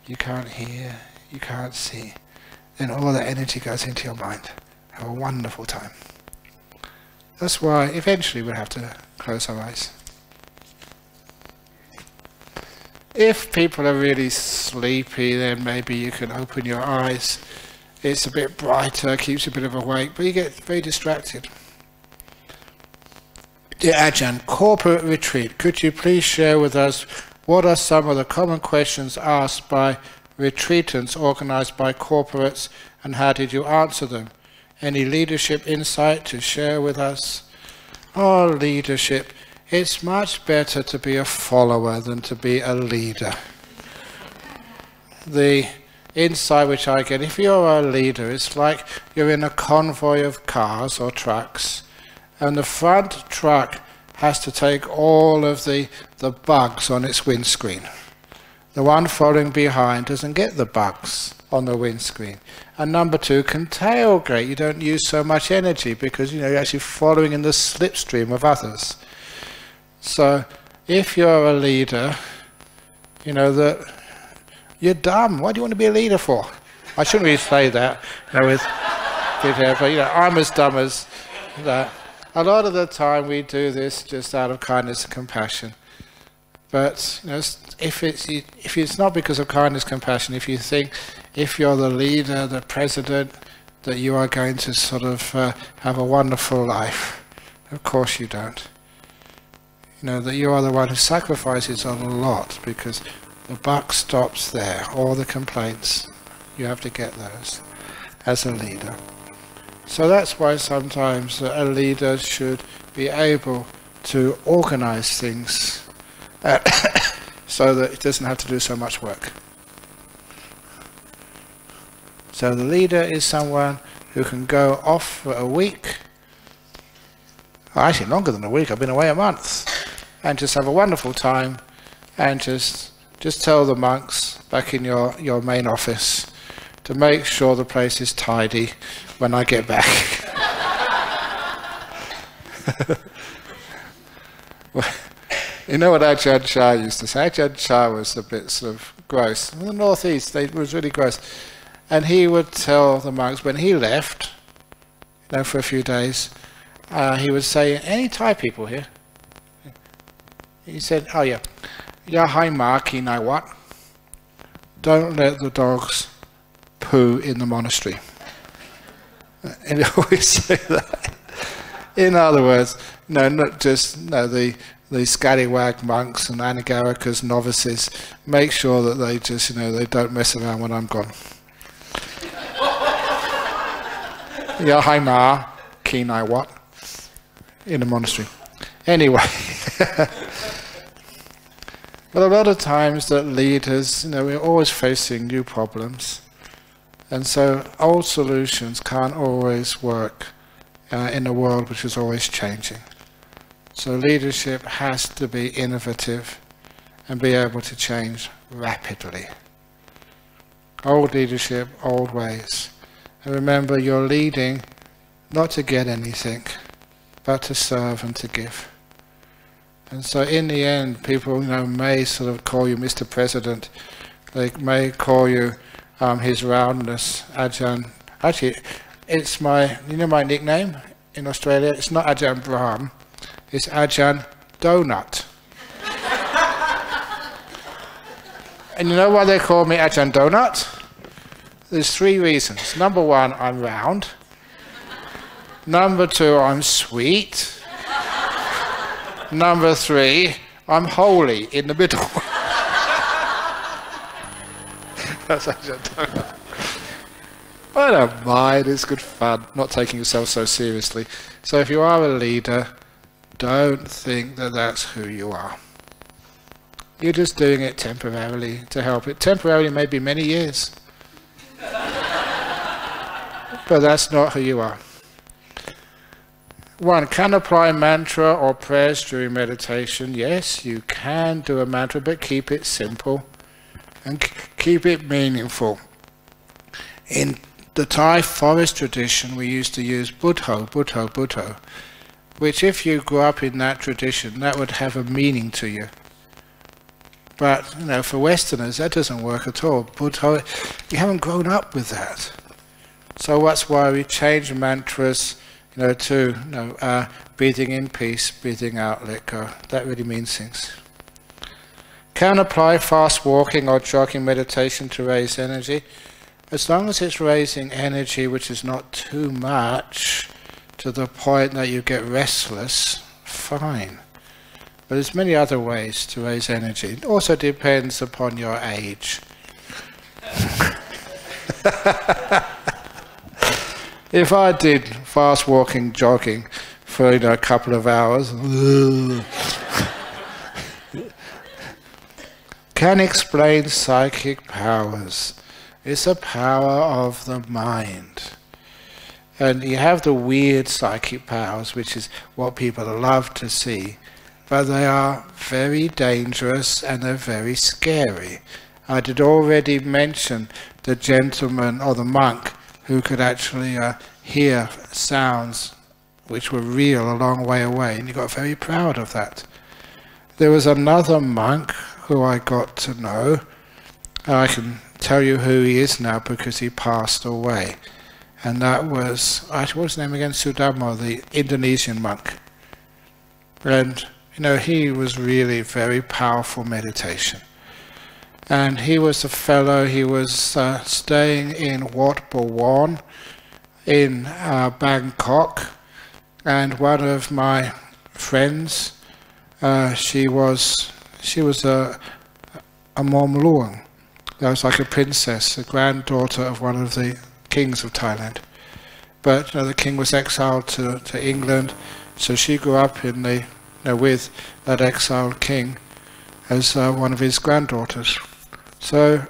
you can't hear, you can't see, then all that energy goes into your mind. Have a wonderful time. That's why eventually we'll have to close our eyes. If people are really sleepy, then maybe you can open your eyes. It's a bit brighter, keeps you a bit of awake, but you get very distracted. Dear Ajahn, corporate retreat, could you please share with us what are some of the common questions asked by retreatants organised by corporates, and how did you answer them? Any leadership insight to share with us? Oh, leadership. It's much better to be a follower than to be a leader. The insight which I get, if you're a leader, it's like you're in a convoy of cars or trucks, and the front truck has to take all of the bugs on its windscreen. The one following behind doesn't get the bugs on the windscreen. And number two, can tailgate. You don't use so much energy because you're actually following in the slipstream of others. So if you're a leader, that you're dumb. What do you want to be a leader for? I shouldn't really say that. But I'm as dumb as that. A lot of the time we do this just out of kindness and compassion. But if it's not because of kindness and compassion, if you think if you're the leader, the president, that you are going to sort of have a wonderful life, of course you don't. That you are the one who sacrifices a lot, because the buck stops there. All the complaints, you have to get those as a leader. So that's why sometimes a leader should be able to organize things so that it doesn't have to do so much work. So the leader is someone who can go off for a week, or actually longer than a week, I've been away a month, and just have a wonderful time, and just tell the monks back in your main office to make sure the place is tidy when I get back. Well, you know what Ajahn Chah used to say? Ajahn Chah was a bit sort of gross. In the northeast, it was really gross. And he would tell the monks when he left, for a few days, he would say, any Thai people here? He said, oh yeah, ya hai ma ki nai wat? Don't let the dogs poo in the monastery. And he always say that. In other words, not just the scallywag monks and anagarikas, novices, make sure that they just, they don't mess around when I'm gone. Ya hai ma ki nai wat? In the monastery. Anyway. But a lot of times that leaders, we're always facing new problems. And so old solutions can't always work in a world which is always changing. So leadership has to be innovative and be able to change rapidly. Old leadership, old ways. And remember, you're leading not to get anything, but to serve and to give. And so in the end, people may sort of call you Mr. President. They may call you His Roundness, Ajahn. Actually, it's my nickname in Australia? It's not Ajahn Brahm, it's Ajahn Donut. And you know why they call me Ajahn Donut? There's three reasons. Number one, I'm round. Number two, I'm sweet. Number three, I'm holy in the middle. That's Ajahn Donut. I don't mind, it's good fun, not taking yourself so seriously. So if you are a leader, don't think that that's who you are. You're just doing it temporarily to help it. Temporarily, maybe many years. But that's not who you are. One can apply mantra or prayers during meditation. Yes, you can do a mantra, but keep it simple and keep it meaningful. In the Thai forest tradition, we used to use Buddho, Buddho, Buddho, which if you grew up in that tradition, that would have a meaning to you. But, for Westerners, that doesn't work at all. Buddho, you haven't grown up with that. So that's why we change mantras, to breathing in peace, breathing out, let go. That really means things. Can apply fast walking or jogging meditation to raise energy. As long as it's raising energy which is not too much to the point that you get restless, fine. But there's many other ways to raise energy. It also depends upon your age. If I did fast walking, jogging for a couple of hours, can explain psychic powers. It's a power of the mind. And you have the weird psychic powers, which is what people love to see, but they are very dangerous and they're very scary. I did already mention the gentleman or the monk who could actually hear sounds which were real a long way away, and he got very proud of that. There was another monk who I got to know. I can tell you who he is now because he passed away. And that was, what was his name again? Sudama, the Indonesian monk. And, you know, he was really very powerful meditation. And he was a fellow, he was staying in Wat Buwan in Bangkok. And one of my friends, she was a Mom Luang. That was like a princess, a granddaughter of one of the kings of Thailand. But the king was exiled to England, so she grew up in with that exiled king as one of his granddaughters. So,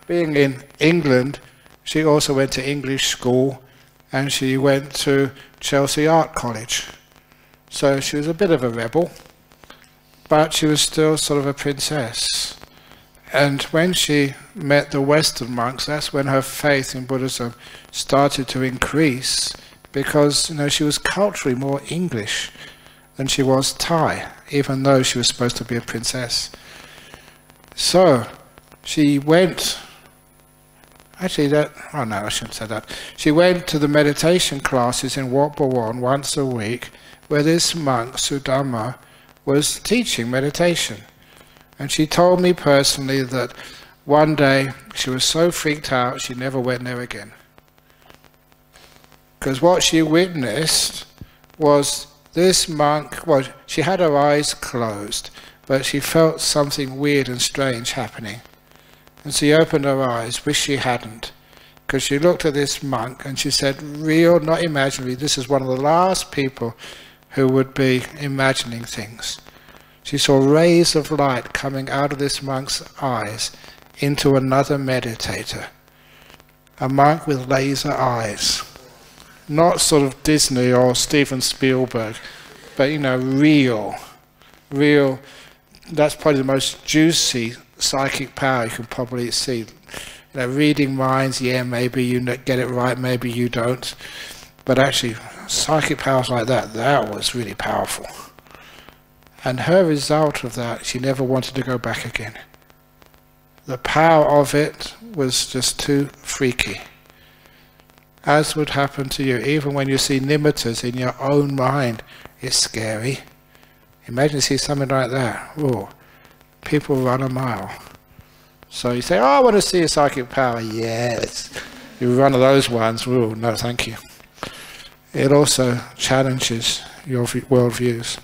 being in England, she also went to English school, and she went to Chelsea Art College. So she was a bit of a rebel, but she was still sort of a princess. And when she met the Western monks, that's when her faith in Buddhism started to increase, because she was culturally more English than she was Thai, even though she was supposed to be a princess. So she went, I shouldn't say that. She went to the meditation classes in Wat Buwan once a week, where this monk, Sudama, was teaching meditation. And she told me personally that one day she was so freaked out she never went there again. Because what she witnessed was this monk, well, she had her eyes closed, but she felt something weird and strange happening. And she opened her eyes, wished she hadn't, because she looked at this monk and she said, real, not imaginary, this is one of the last people who would be imagining things. She saw rays of light coming out of this monk's eyes into another meditator. A monk with laser eyes. Not sort of Disney or Steven Spielberg, but real. That's probably the most juicy psychic power you can probably see. Reading minds, yeah, maybe you get it right, maybe you don't. But actually, psychic powers like that was really powerful. And her result of that, she never wanted to go back again. The power of it was just too freaky. As would happen to you, even when you see nimittas in your own mind, it's scary. Imagine you see something like that. Ooh, people run a mile. So you say, oh, I want to see a psychic power. Yes. You run one of those ones. Ooh, no, thank you. It also challenges your worldviews.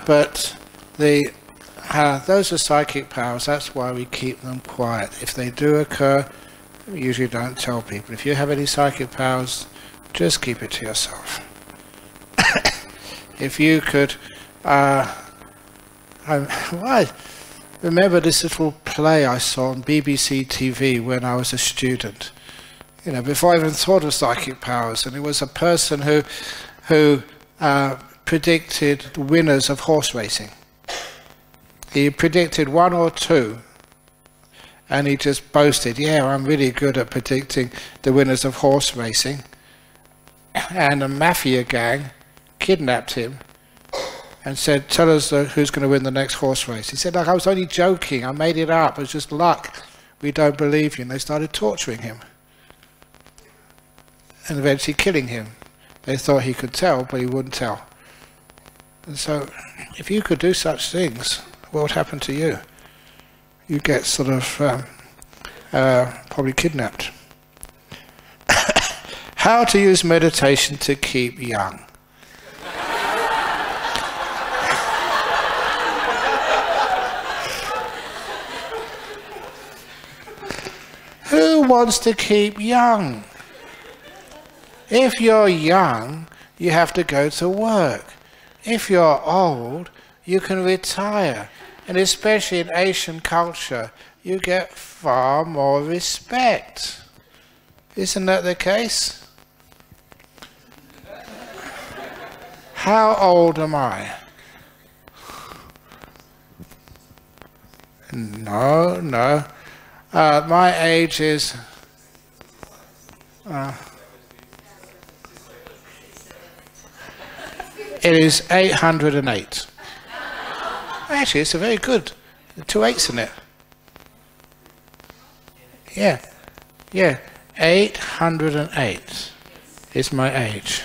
But those are psychic powers. That's why we keep them quiet. If they do occur, we usually don't tell people. If you have any psychic powers, just keep it to yourself. If you could, I remember this little play I saw on BBC TV when I was a student. Before I even thought of psychic powers, and it was a person who predicted the winners of horse racing. He predicted one or two, and he just boasted, yeah, I'm really good at predicting the winners of horse racing. And a mafia gang kidnapped him and said, tell us who's going to win the next horse race. He said, look, I was only joking, I made it up, it was just luck. We don't believe you. And they started torturing him and eventually killing him. They thought he could tell, but he wouldn't tell. And so, if you could do such things, what would happen to you? You get sort of probably kidnapped. How to use meditation to keep young. Who wants to keep young? If you're young, you have to go to work. If you're old, you can retire. And especially in Asian culture, you get far more respect. Isn't that the case? How old am I? No, no. My age is... it is 808. Actually, it's a very good. 2 8s in it. Yeah. Yeah. 808 is my age.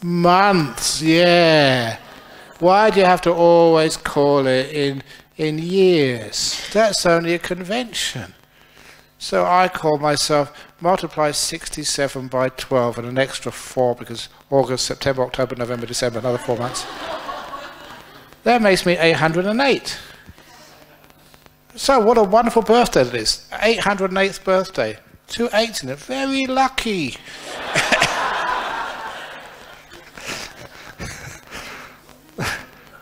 Months, yeah. Why do you have to always call it in years? That's only a convention. So I call myself, multiply 67 by 12 and an extra 4 because August, September, October, November, December, another 4 months. That makes me 808. So what a wonderful birthday it is. 808th birthday. 2 8s in it. Very lucky.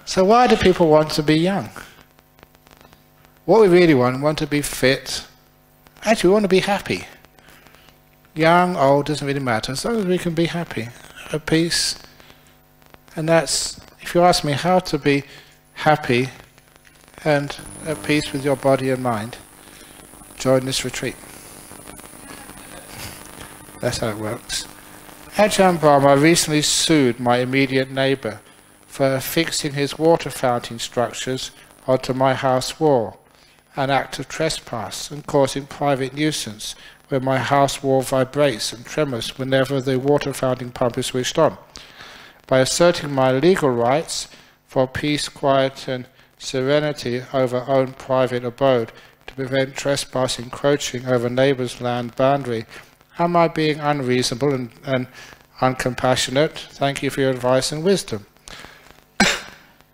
So why do people want to be young? What we really want to be fit. Actually, we want to be happy. Young, old, doesn't really matter. As long as we can be happy, at peace. And that's, if you ask me how to be happy and at peace with your body and mind, join this retreat. That's how it works. Ajahn Brahm recently sued my immediate neighbour for affixing his water fountain structures onto my house wall, an act of trespass and causing private nuisance where my house wall vibrates and tremors whenever the water fountain pump is switched on. By asserting my legal rights for peace, quiet and serenity over own private abode to prevent trespass encroaching over neighbour's land boundary, am I being unreasonable and uncompassionate? Thank you for your advice and wisdom.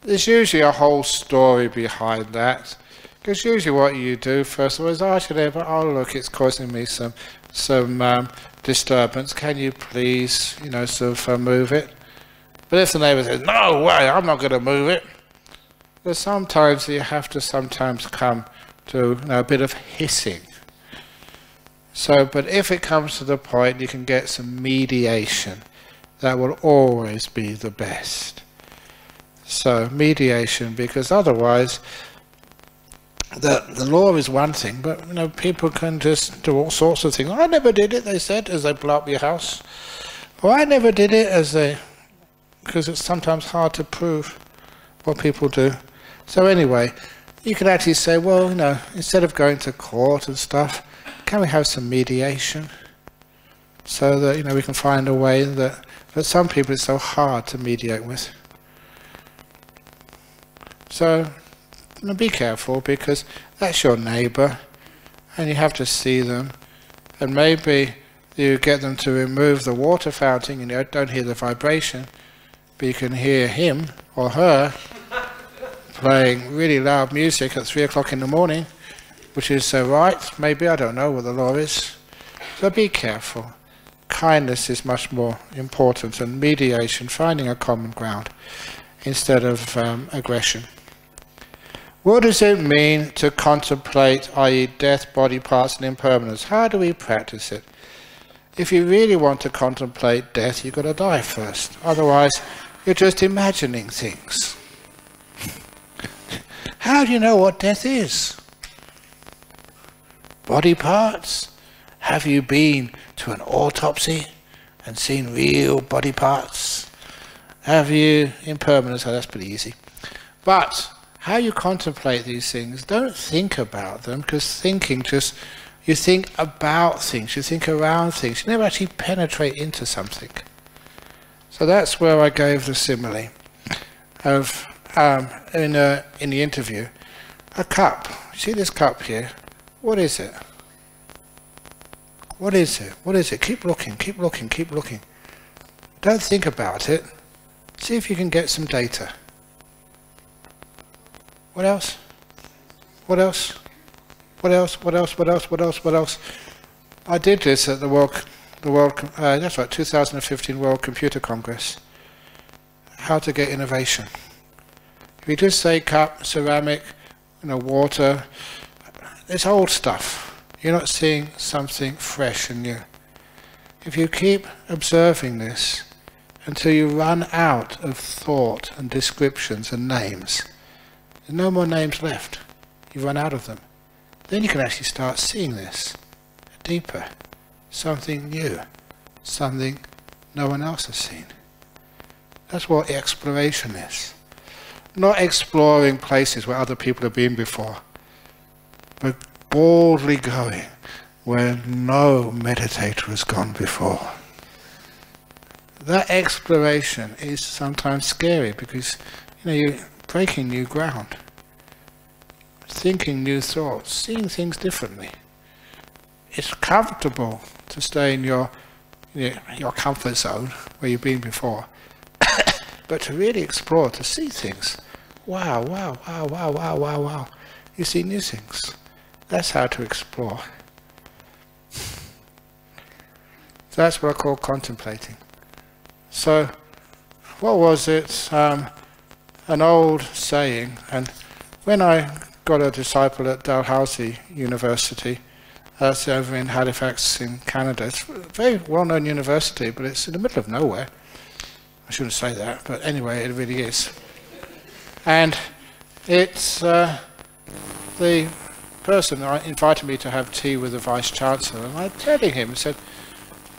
There's usually a whole story behind that. Because usually what you do, first of all, is ask your neighbour, oh look, it's causing me some disturbance. Can you please, sort of move it? But if the neighbour says, no way, I'm not going to move it, then sometimes you have to come to a bit of hissing. So, but if it comes to the point you can get some mediation, that will always be the best. So, mediation, because otherwise, the law is one thing, but people can just do all sorts of things. I never did it, they said, as they blow up your house. Or I never did it, because it's sometimes hard to prove what people do. So anyway, you can actually say, well, instead of going to court and stuff, can we have some mediation? So that, we can find a way that, but some people it's so hard to mediate with. So, be careful, because that's your neighbour, and you have to see them, and maybe you get them to remove the water fountain, and you don't hear the vibration, but you can hear him or her playing really loud music at 3 o'clock in the morning, which is right, maybe, I don't know what the law is. So be careful. Kindness is much more important than mediation, finding a common ground, instead of aggression. What does it mean to contemplate, i.e. death, body parts and impermanence? How do we practice it? If you really want to contemplate death, you've got to die first. Otherwise, you're just imagining things. How do you know what death is? Body parts? Have you been to an autopsy and seen real body parts? Have you impermanence? Oh, that's pretty easy. But how you contemplate these things, don't think about them, because thinking you think about things, you think around things, you never actually penetrate into something. So that's where I gave the simile of, in the interview, a cup. See this cup here? What is it? What is it? What is it? Keep looking, keep looking, keep looking. Don't think about it. See if you can get some data. What else? What else? What else? What else? What else? What else? What else? I did this at that's right, 2015 World Computer Congress. How to get innovation. If you just say cup, ceramic, water, it's old stuff. You're not seeing something fresh and new. If you keep observing this, until you run out of thought and descriptions and names. There's no more names left. You run out of them. Then you can actually start seeing this deeper, something new, something no one else has seen. That's what exploration is. Not exploring places where other people have been before, but boldly going where no meditator has gone before. That exploration is sometimes scary because you're breaking new ground, thinking new thoughts, seeing things differently. It's comfortable to stay in your comfort zone where you've been before, but to really explore, to see things, wow, wow, wow, wow, wow, wow, wow, you see new things. That's how to explore. That's what I call contemplating. So, what was it? An old saying, and when I got a disciple at Dalhousie University, that's over in Halifax in Canada. It's a very well-known university, but it's in the middle of nowhere. I shouldn't say that, but anyway, it really is. And it's the person invited me to have tea with the Vice-Chancellor, and I'm telling him, I said,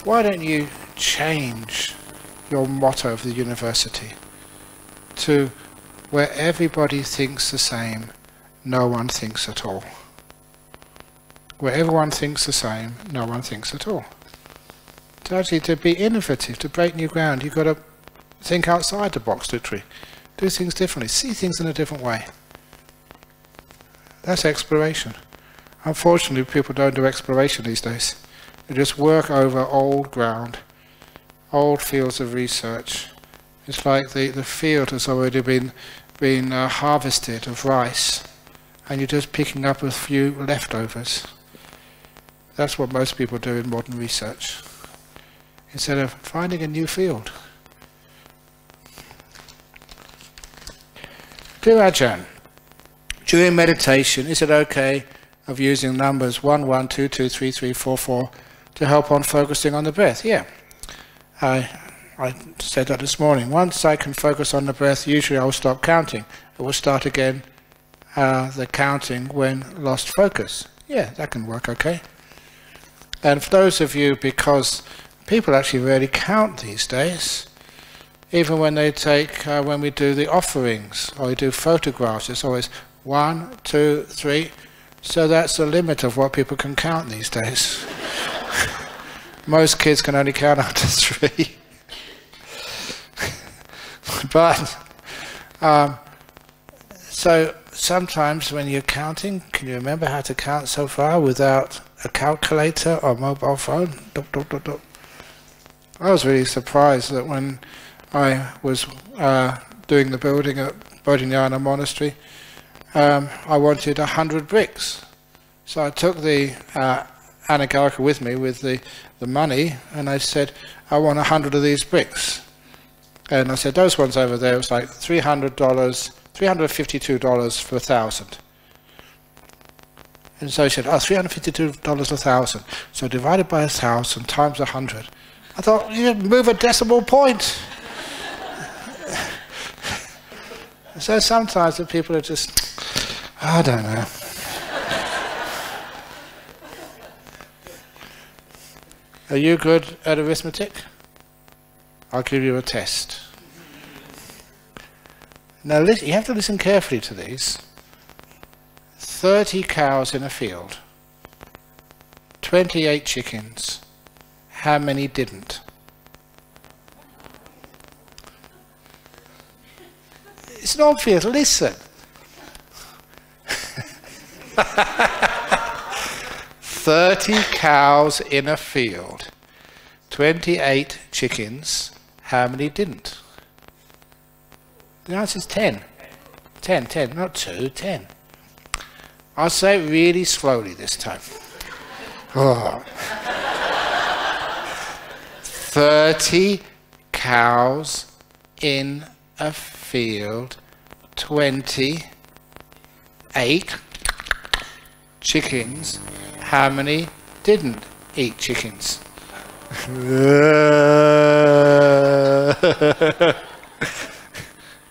why don't you change your motto of the university to where everybody thinks the same, no one thinks at all. Where everyone thinks the same, no one thinks at all. To be innovative, to break new ground, you've got to think outside the box, literally. Do things differently, see things in a different way. That's exploration. Unfortunately, people don't do exploration these days. They just work over old ground, old fields of research. It's like the field has already been harvested of rice, and you're just picking up a few leftovers. That's what most people do in modern research, instead of finding a new field. Dear Ajahn, during meditation, is it okay of using numbers 1, 1, 2, 2, 3, 3, 4, 4 to help on focusing on the breath? Yeah. I said that this morning. Once I can focus on the breath, usually I'll stop counting. It will start again, the counting when lost focus. Yeah, that can work okay. And for those of you, because people actually rarely count these days, even when they take, when we do the offerings, or we do photographs, it's always 1, 2, 3. So that's the limit of what people can count these days. Most kids can only count up to 3. But, so sometimes when you're counting, can you remember how to count so far without a calculator or mobile phone? I was really surprised that when I was doing the building at Bodhinyana Monastery, I wanted 100 bricks. So I took the anagarika with me with the money, and I said, I want 100 of these bricks. And I said, those ones over there, it was like $300, $352 for 1,000. And so he said, oh, $352 a 1,000. So divided by 1,000 times 100. I thought, you didn't move a decimal point. So sometimes the people are just, I don't know. Are you good at arithmetic? I'll give you a test. Now you have to listen carefully to these. 30 cows in a field, 28 chickens. How many didn't? It's not obvious, listen. 30 cows in a field, 28 chickens. How many didn't? The answer is 10. 10, not 2, 10. I'll say it really slowly this time. Oh. 30 cows in a field, 28 chickens. How many didn't eat chickens?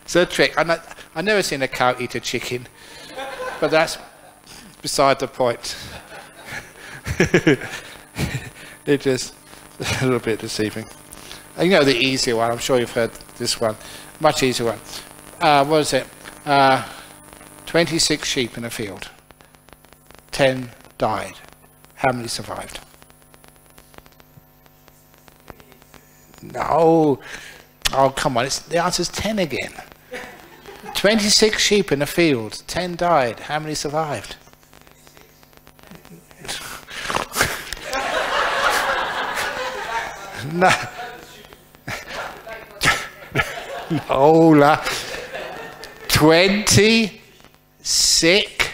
It's a trick. I've never seen a cow eat a chicken, but that's beside the point. It's just a little bit deceiving. You know the easier one, I'm sure you've heard this one. Much easier one. What is it? 26 sheep in a field. 10 died. How many survived? No. Oh, come on. The answer's 10 again. 26 sheep in a field. 10 died. How many survived? No. No. 26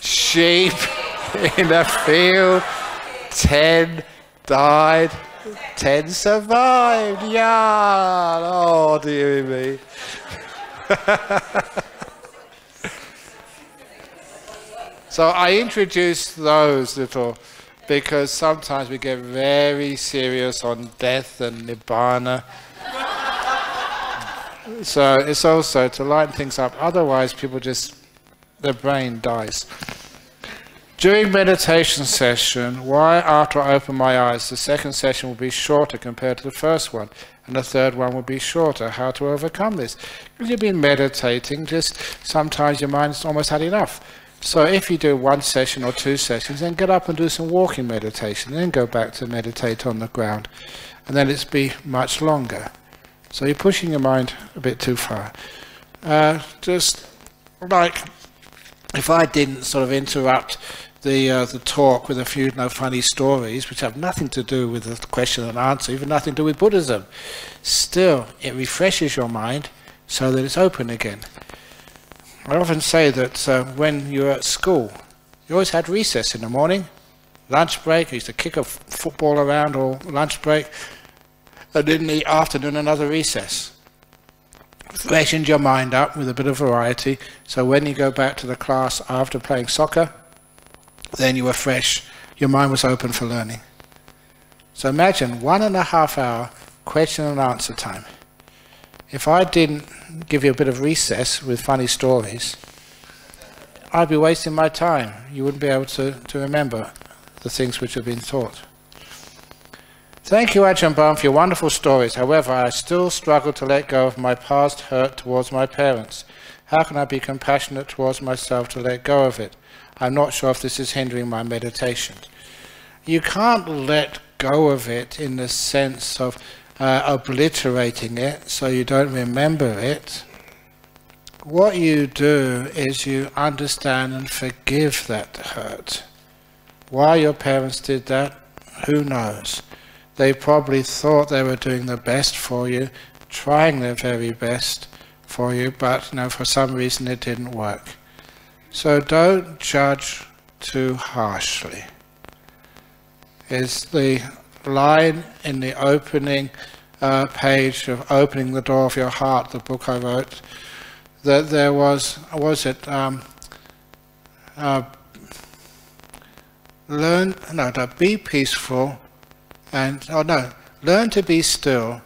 sheep in a field. 10 died. 10 survived. Yeah. Oh, dear me. So I introduced those little because sometimes we get very serious on death and nibbana. So it's also to lighten things up. Otherwise, people just, their brain dies. During meditation session, why after I open my eyes, the second session will be shorter compared to the first one, and the third one will be shorter? How to overcome this? Because you've been meditating, just sometimes your mind's almost had enough. So if you do one session or 2 sessions, then get up and do some walking meditation, then go back to meditate on the ground, and then it's be much longer. So you're pushing your mind a bit too far. Just like if I didn't sort of interrupt the talk with a few funny stories, which have nothing to do with the question and answer, even nothing to do with Buddhism, still it refreshes your mind so that it's open again. I often say that when you're at school, you always had recess in the morning, lunch break. I used to kick a football around or lunch break, and in the afternoon another recess. Freshened your mind up with a bit of variety, so when you go back to the class after playing soccer, then you were fresh, your mind was open for learning. So imagine 1.5 hour question and answer time. If I didn't give you a bit of recess with funny stories, I'd be wasting my time. You wouldn't be able to remember the things which have been taught. Thank you, Ajahn Brahm, for your wonderful stories. However, I still struggle to let go of my past hurt towards my parents. How can I be compassionate towards myself to let go of it? I'm not sure if this is hindering my meditation. You can't let go of it in the sense of obliterating it so you don't remember it. What you do is you understand and forgive that hurt. Why your parents did that, who knows? They probably thought they were doing the best for you, trying their very best for you, but for some reason it didn't work. So don't judge too harshly. Is the line in the opening page of Opening the Door of Your Heart, the book I wrote, that there was it, be peaceful, and, learn to be still,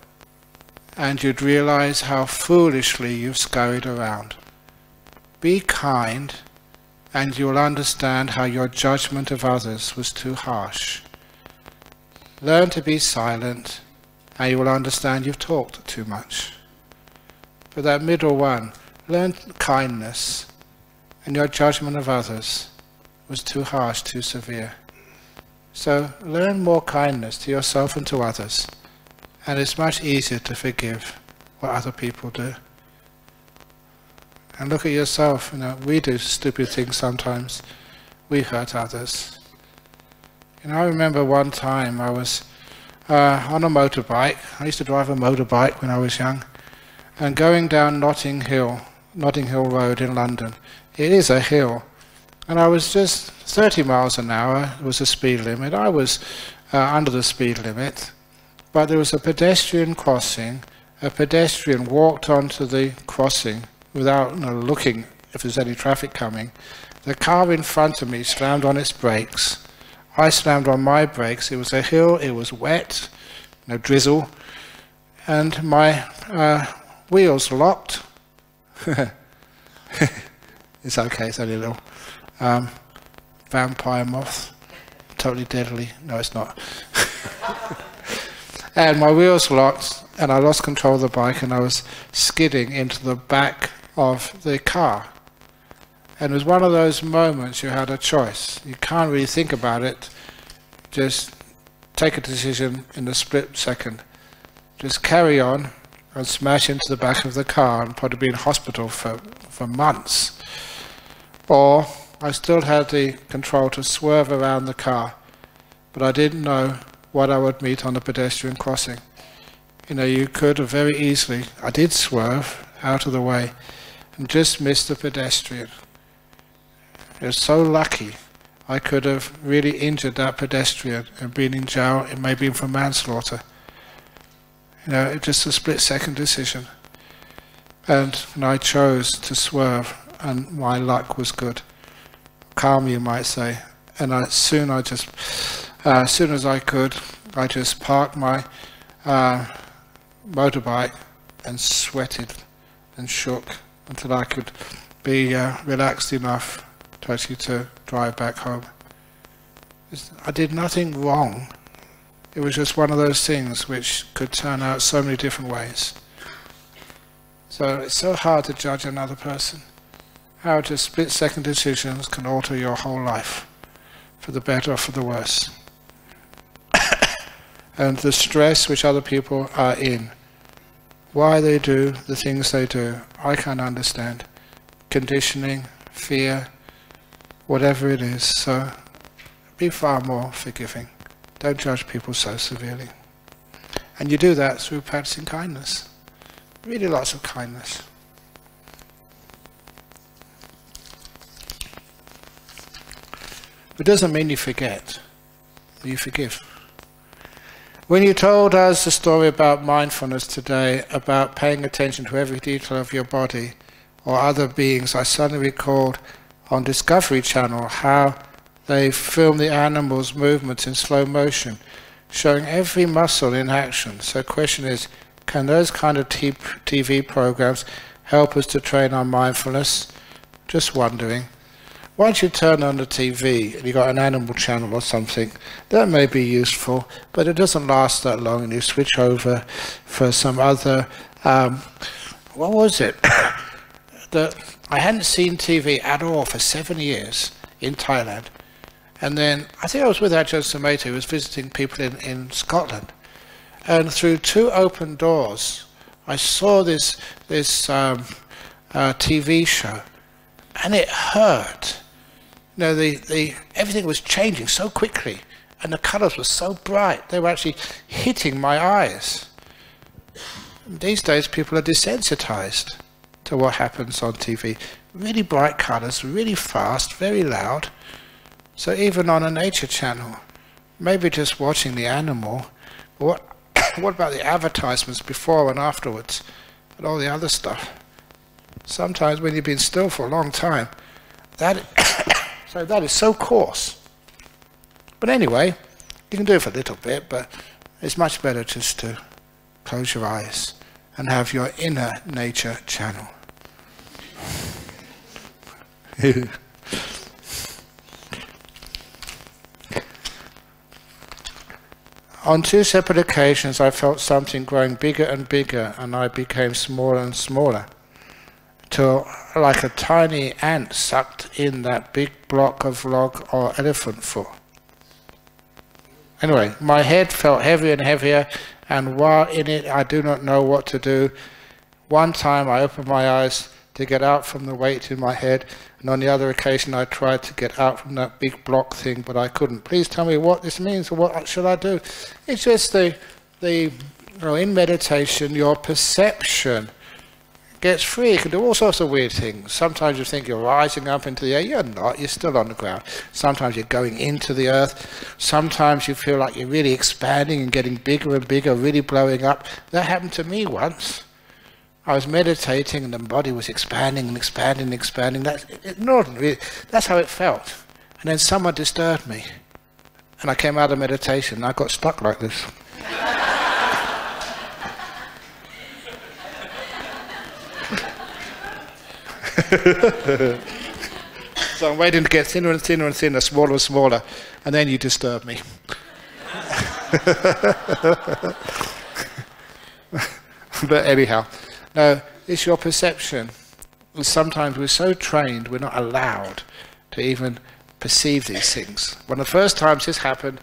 and you'd realize how foolishly you've scurried around. Be kind, and you'll understand how your judgment of others was too harsh. Learn to be silent, and you will understand you've talked too much. But that middle one, learn kindness, and your judgment of others was too harsh, too severe. So learn more kindness to yourself and to others, and it's much easier to forgive what other people do. And look at yourself, we do stupid things sometimes. We hurt others. I remember one time I was on a motorbike. I used to drive a motorbike when I was young, and going down Notting Hill Road in London. It is a hill, and I was just 30 miles an hour was the speed limit. I was under the speed limit, but there was a pedestrian crossing. A pedestrian walked onto the crossing without looking if there's any traffic coming. The car in front of me slammed on its brakes. I slammed on my brakes. It was a hill, it was wet, no drizzle, and my wheels locked. It's okay, it's only a little vampire moth. Totally deadly. No, it's not. And my wheels locked, and I lost control of the bike, and I was skidding into the back of the car. And it was one of those moments you had a choice. You can't really think about it. Just take a decision in a split second. Just carry on and smash into the back of the car and probably be in hospital for months. Or I still had the control to swerve around the car, but I didn't know what I would meet on the pedestrian crossing. You know, you could have very easily, I did swerve out of the way and just missed the pedestrian. I was so lucky. I could have really injured that pedestrian and been in jail, it may have been for manslaughter. You know, it's just a split-second decision. And I chose to swerve, and my luck was good. Calm, you might say. And as soon as I could, I just parked my motorbike and sweated and shook until I could be relaxed enough to actually to drive back home. I did nothing wrong. It was just one of those things which could turn out so many different ways. So it's so hard to judge another person. How just split-second decisions can alter your whole life, for the better or for the worse. And the stress which other people are in, why they do the things they do, I can't understand. Conditioning, fear, whatever it is. So be far more forgiving. Don't judge people so severely. And you do that through practicing kindness. Really lots of kindness. It doesn't mean you forget. You forgive. When you told us the story about mindfulness today, about paying attention to every detail of your body or other beings, I suddenly recalled on Discovery Channel how they film the animals' movements in slow motion, showing every muscle in action. So the question is, can those kind of TV programs help us to train our mindfulness? Just wondering. Once you turn on the TV and you've got an animal channel or something, that may be useful, but it doesn't last that long, and you switch over for some other, what was it? I hadn't seen TV at all for 7 years in Thailand. And then, I think I was with Ajahn Brahm, who was visiting people in Scotland. And through 2 open doors, I saw this TV show, and it hurt. You know, everything was changing so quickly, and the colours were so bright, they were actually hitting my eyes. These days, people are desensitized to what happens on TV. Really bright colours, really fast, very loud. So even on a nature channel, maybe just watching the animal, what about the advertisements before and afterwards, and all the other stuff? Sometimes when you've been still for a long time, that is so coarse. But anyway, you can do it for a little bit, but it's much better just to close your eyes and have your inner nature channel. On 2 separate occasions, I felt something growing bigger and bigger, and I became smaller and smaller, till like a tiny ant sucked in that big block of log or elephant foot. Anyway, my head felt heavier and heavier, and while in it, I do not know what to do. One time, I opened my eyes to get out from the weight in my head, and on the other occasion, I tried to get out from that big block thing, but I couldn't. Please tell me what this means, or what should I do? It's just in meditation, your perception gets free. You can do all sorts of weird things. Sometimes you think you're rising up into the air. You're not. You're still on the ground. Sometimes you're going into the earth. Sometimes you feel like you're really expanding and getting bigger and bigger, really blowing up. That happened to me once. I was meditating and the body was expanding and expanding and expanding. That's how it felt. And then someone disturbed me. And I came out of meditation and I got stuck like this. So I'm waiting to get thinner and thinner and thinner, smaller and smaller, and then you disturb me. But anyhow, no, it's your perception. Sometimes we're so trained, we're not allowed to even perceive these things. One of the first times this happened,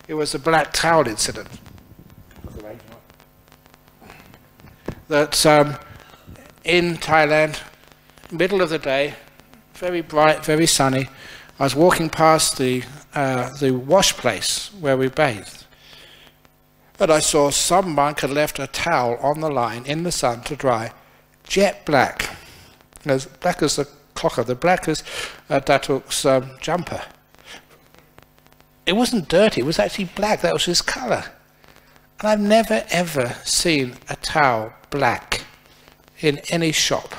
it was the black towel incident. That in Thailand, middle of the day, very bright, very sunny, I was walking past the wash place where we bathed. And I saw some monk had left a towel on the line in the sun to dry, jet black. As black as the clocker, the black as Datuk's jumper. It wasn't dirty, it was actually black, that was his colour. And I've never ever seen a towel black in any shop.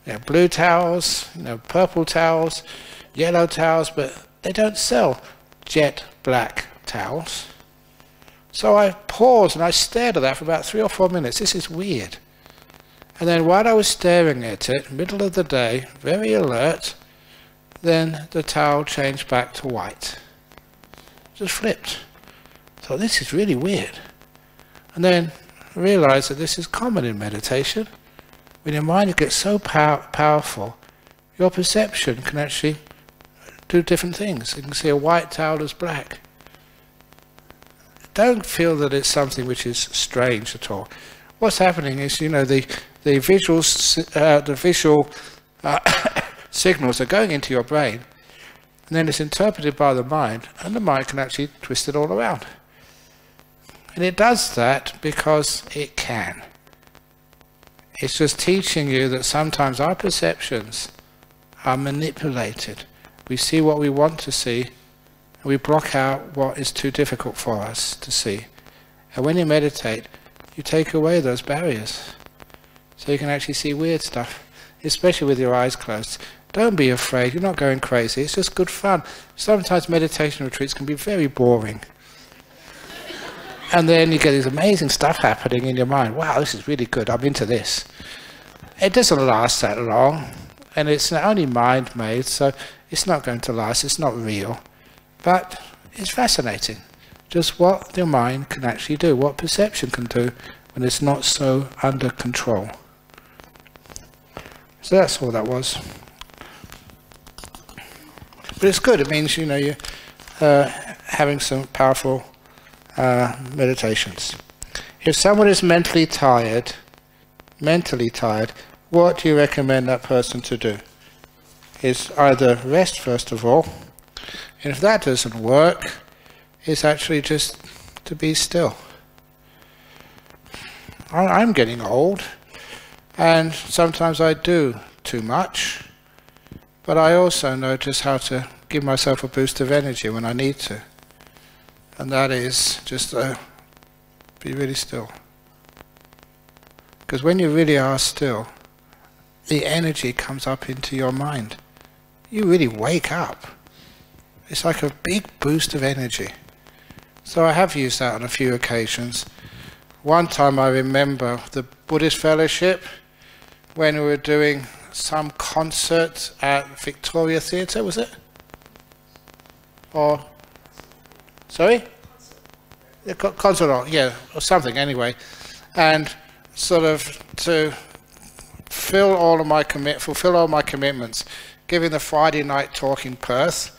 You know, blue towels, you know, purple towels, yellow towels, but they don't sell jet black towels. So I paused and I stared at that for about 3 or 4 minutes. This is weird. And then while I was staring at it, middle of the day, very alert, then the towel changed back to white. Just flipped. So this is really weird. And then I realized that this is common in meditation. When your mind gets so powerful, your perception can actually do different things. You can see a white towel as black. Don't feel that it's something which is strange at all. What's happening is, you know, the visual signals are going into your brain, and then it's interpreted by the mind, and the mind can actually twist it all around. And it does that because it can. It's just teaching you that sometimes our perceptions are manipulated. We see what we want to see, and we block out what is too difficult for us to see. And when you meditate, you take away those barriers. So you can actually see weird stuff, especially with your eyes closed. Don't be afraid, you're not going crazy, it's just good fun. Sometimes meditation retreats can be very boring. And then you get this amazing stuff happening in your mind. Wow, this is really good, I'm into this. It doesn't last that long, and it's only mind-made, so it's not going to last, it's not real. But it's fascinating, just what your mind can actually do, what perception can do when it's not so under control. So that's all that was. But it's good, it means, you know, you're having some powerful meditations. If someone is mentally tired, what do you recommend that person to do? Is either rest first of all, and if that doesn't work, it's actually just to be still. I'm getting old, and sometimes I do too much, but I also know just how to give myself a boost of energy when I need to. And that is just be really still. Because when you really are still, the energy comes up into your mind. You really wake up. It's like a big boost of energy. So I have used that on a few occasions. One time I remember the Buddhist fellowship, when we were doing some concert at Victoria Theatre, was it? Or, sorry? Concert, yeah, or something anyway. And sort of to fulfill all my commitments, giving the Friday night talk in Perth,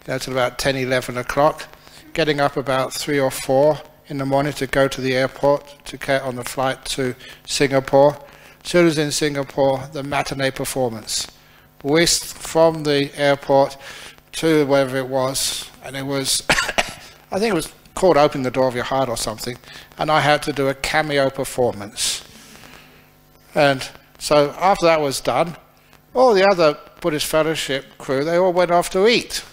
you know, till about 10, 11 o'clock, getting up about 3 or 4 in the morning to go to the airport to get on the flight to Singapore. As soon as in Singapore, the matinee performance. Whisked from the airport to wherever it was, and it was, I think it was called Open the Door of Your Heart or something, and I had to do a cameo performance. And so after that was done, all the other Buddhist fellowship crew, they all went off to eat.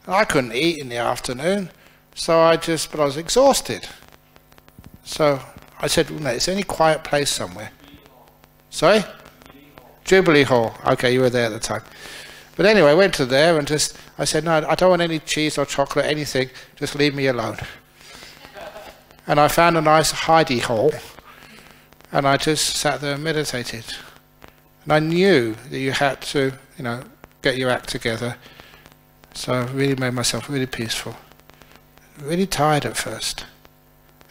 And I couldn't eat in the afternoon, so but I was exhausted. So I said, well, no, is there any quiet place somewhere? Sorry? Jubilee Hall. Okay, you were there at the time. But anyway, I went to there and I said, no, I don't want any cheese or chocolate, anything, just leave me alone. And I found a nice hidey hole, and I just sat there and meditated. And I knew that you had to, get your act together. So I really made myself really peaceful. Really tired at first.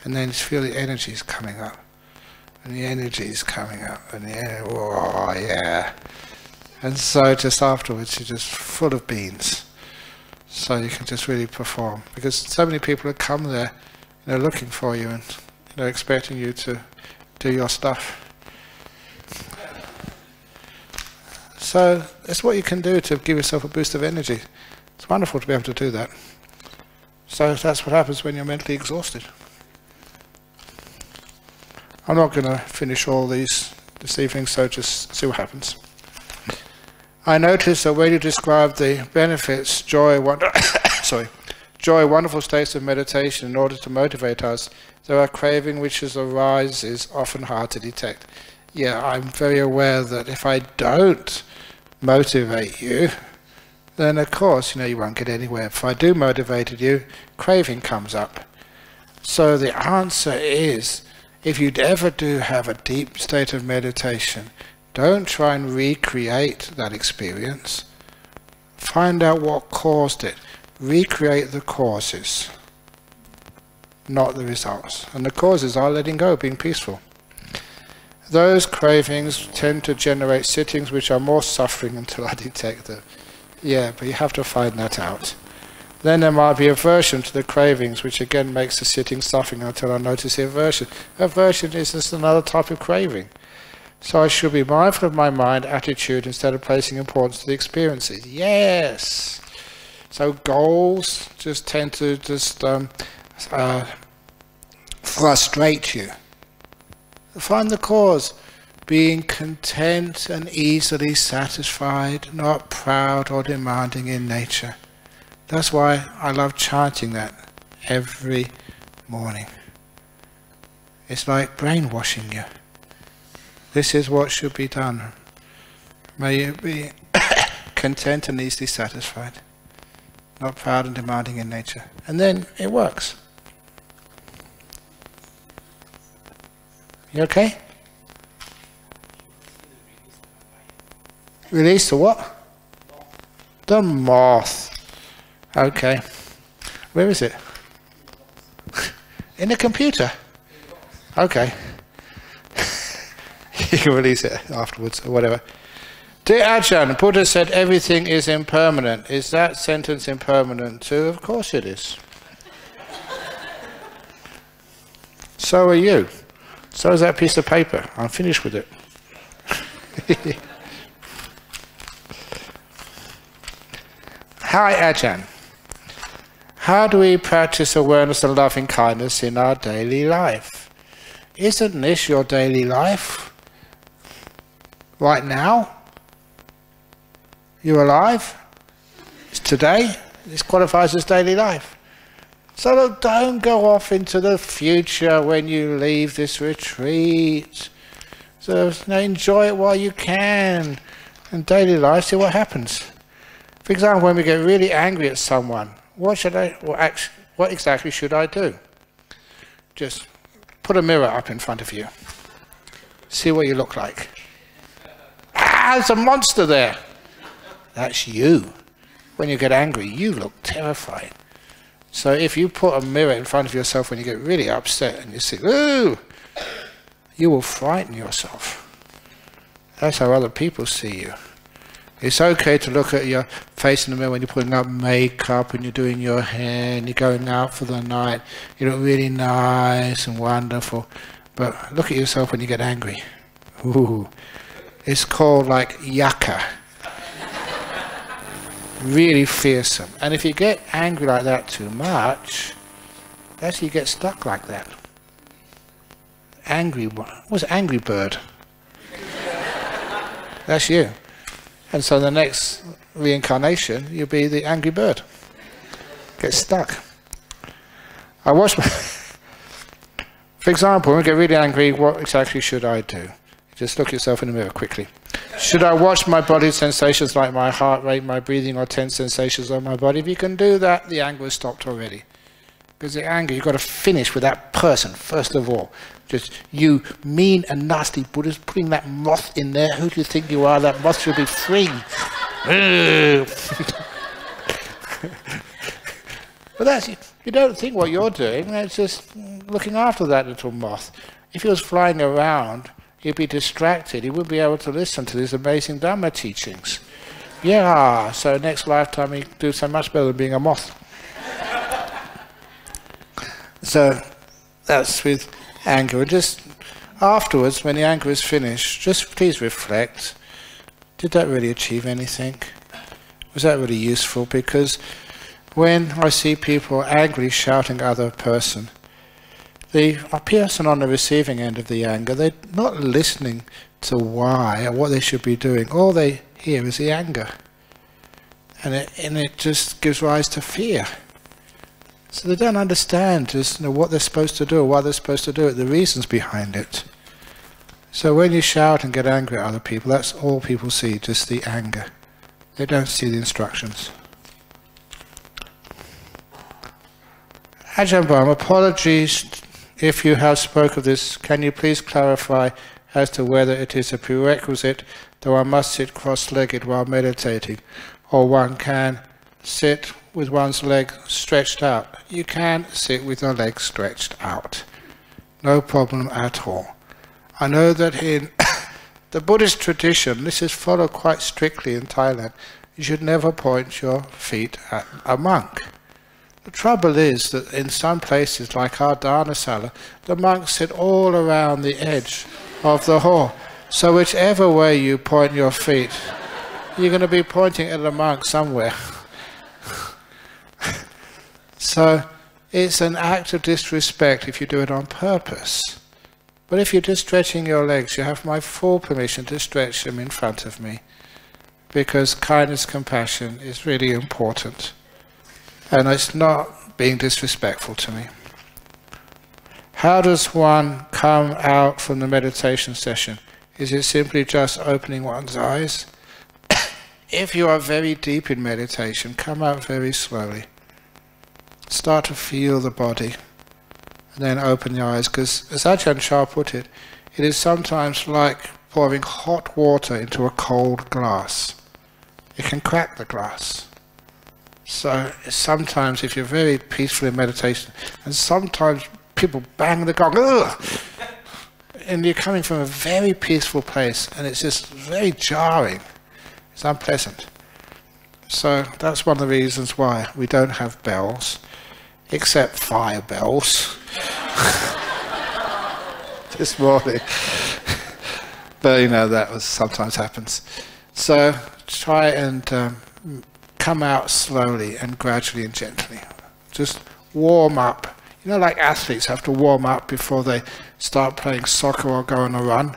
And then just feel the energies coming up. And the energies coming up. And oh yeah. And so just afterwards you're just full of beans. So you can just really perform. Because so many people have come there, looking for you and expecting you to do your stuff. So that's what you can do to give yourself a boost of energy. It's wonderful to be able to do that. So that's what happens when you're mentally exhausted. I'm not going to finish all these this evening, so just see what happens. I noticed that when you describe the benefits, joy, wonderful states of meditation in order to motivate us, there are craving which arises, often hard to detect. Yeah, I'm very aware that if I don't motivate you, then of course, you won't get anywhere. If I do motivate you, craving comes up. So the answer is, if you ever do have a deep state of meditation, don't try and recreate that experience. Find out what caused it. Recreate the causes, not the results. And the causes are letting go, being peaceful. Those cravings tend to generate sittings which are more suffering until I detect them. Yeah, but you have to find that out. Then there might be aversion to the cravings, which again makes the sitting suffering until I notice the aversion. Aversion is just another type of craving. So I should be mindful of my mind, attitude, instead of placing importance to the experiences. Yes! So goals just tend to frustrate you. Find the cause. Being content and easily satisfied, not proud or demanding in nature. That's why I love chanting that every morning. It's like brainwashing you. This is what should be done. May you be content and easily satisfied, not proud and demanding in nature. And then it works. You okay? Release the what? The moth. Okay. Where is it? In the computer? Okay. You can release it afterwards or whatever. Dear Ajahn, Buddha said everything is impermanent. Is that sentence impermanent too? Of course it is. So are you. So is that piece of paper. I'm finished with it. Hi Ajahn. How do we practice awareness and loving kindness in our daily life? Isn't this your daily life? Right now? You're alive? It's today? This qualifies as daily life. So look, don't go off into the future when you leave this retreat. So enjoy it while you can. In daily life, see what happens. For example, when we get really angry at someone, what exactly should I do? Just put a mirror up in front of you. See what you look like. Ah, there's a monster there. That's you. When you get angry, you look terrified. So if you put a mirror in front of yourself when you get really upset and you see, ooh, you will frighten yourself. That's how other people see you. It's okay to look at your face in the mirror when you're putting up makeup and you're doing your hair and you're going out for the night. You look really nice and wonderful. But look at yourself when you get angry. Ooh. It's called like yucca. Really fearsome. And if you get angry like that too much, that's you get stuck like that. Angry one. What's angry bird? That's you. And so the next reincarnation, you'll be the angry bird. Get stuck. I watch my for example, when we get really angry, what exactly should I do? Just look yourself in the mirror quickly. Should I watch my body sensations like my heart rate, my breathing, or tense sensations on my body? If you can do that, the anger is stopped already. Because the anger, you've got to finish with that person, first of all. Just, you mean and nasty Buddhist, putting that moth in there. Who do you think you are? That moth should be free. But that's, you don't think what you're doing, it's just looking after that little moth. If he was flying around, he'd be distracted. He wouldn't be able to listen to these amazing Dhamma teachings. Yeah, so next lifetime he'd do so much better than being a moth. So that's with anger. And just afterwards, when the anger is finished, just please reflect. Did that really achieve anything? Was that really useful? Because when I see people angrily shouting at other person, the person on the receiving end of the anger, they're not listening to why or what they should be doing. All they hear is the anger. And it just gives rise to fear. So they don't understand just, what they're supposed to do, why they're supposed to do it, the reasons behind it. So when you shout and get angry at other people, that's all people see, just the anger. They don't see the instructions. Ajahn Brahm, apologies if you have spoken of this. Can you please clarify as to whether it is a prerequisite that one must sit cross-legged while meditating, or one can sit with one's leg stretched out? You can sit with your legs stretched out. No problem at all. I know that in the Buddhist tradition, this is followed quite strictly in Thailand. You should never point your feet at a monk. The trouble is that in some places, like our Dharmasala, the monks sit all around the edge of the hall. So whichever way you point your feet, you're going to be pointing at the monk somewhere. So it's an act of disrespect if you do it on purpose. But if you're just stretching your legs, you have my full permission to stretch them in front of me. Because kindness, compassion is really important. And it's not being disrespectful to me. How does one come out from the meditation session? Is it simply just opening one's eyes? If you are very deep in meditation, come out very slowly. Start to feel the body, and then open your eyes, because as Ajahn Chah put it, it is sometimes like pouring hot water into a cold glass. It can crack the glass. So sometimes if you're very peaceful in meditation, and sometimes people bang the gong, ugh! And you're coming from a very peaceful place, and it's just very jarring. It's unpleasant. So that's one of the reasons why we don't have bells, except fire bells. This morning. But that sometimes happens. So try and come out slowly and gradually and gently. Just warm up. Like athletes have to warm up before they start playing soccer or go on a run.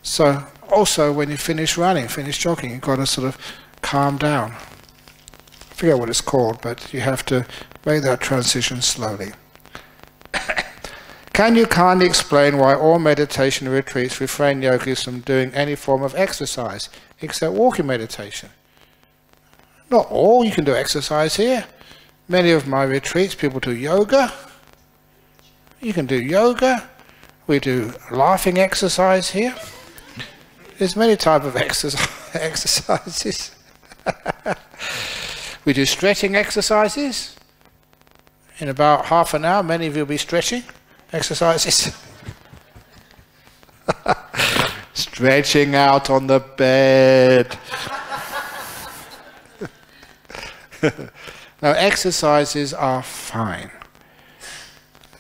So also when you finish running, finish jogging, you've got to sort of calm down. I forget what it's called, but you have to make that transition slowly. Can you kindly explain why all meditation retreats refrain yogis from doing any form of exercise, except walking meditation? Not all. You can do exercise here. Many of my retreats, people do yoga. You can do yoga. We do laughing exercise here. There's many types of exercises. We do stretching exercises. In about half an hour, many of you will be stretching exercises. Stretching out on the bed. Now, exercises are fine.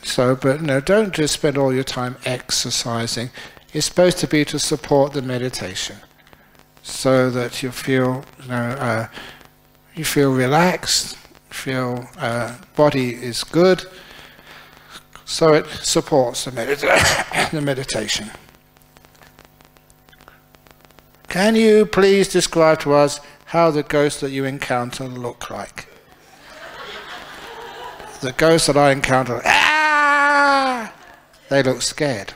So, but don't just spend all your time exercising. It's supposed to be to support the meditation, so that you feel, you feel relaxed, feel body is good, so it supports the meditation. Can you please describe to us how the ghosts that you encounter look like? The ghosts that I encounter, they look scared.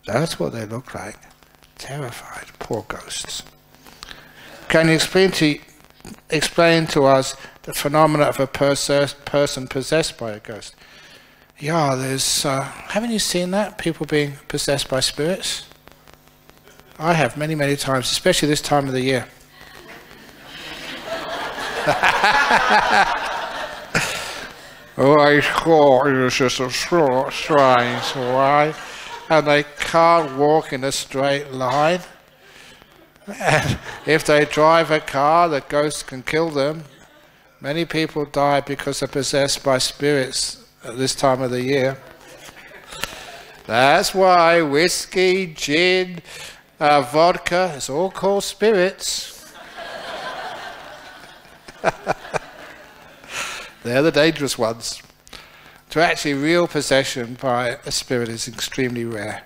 That's what they look like. Terrified. Poor ghosts. Can you explain to us the phenomena of a person possessed by a ghost? Yeah, there's... haven't you seen that? People being possessed by spirits? I have many, many times, especially this time of the year. Oh, I thought it was just a short strange, right? And they can't walk in a straight line. And if they drive a car, the ghost can kill them. Many people die because they're possessed by spirits at this time of the year. That's why whiskey, gin, vodka, it's all called spirits. They're the dangerous ones. To actually real possession by a spirit is extremely rare.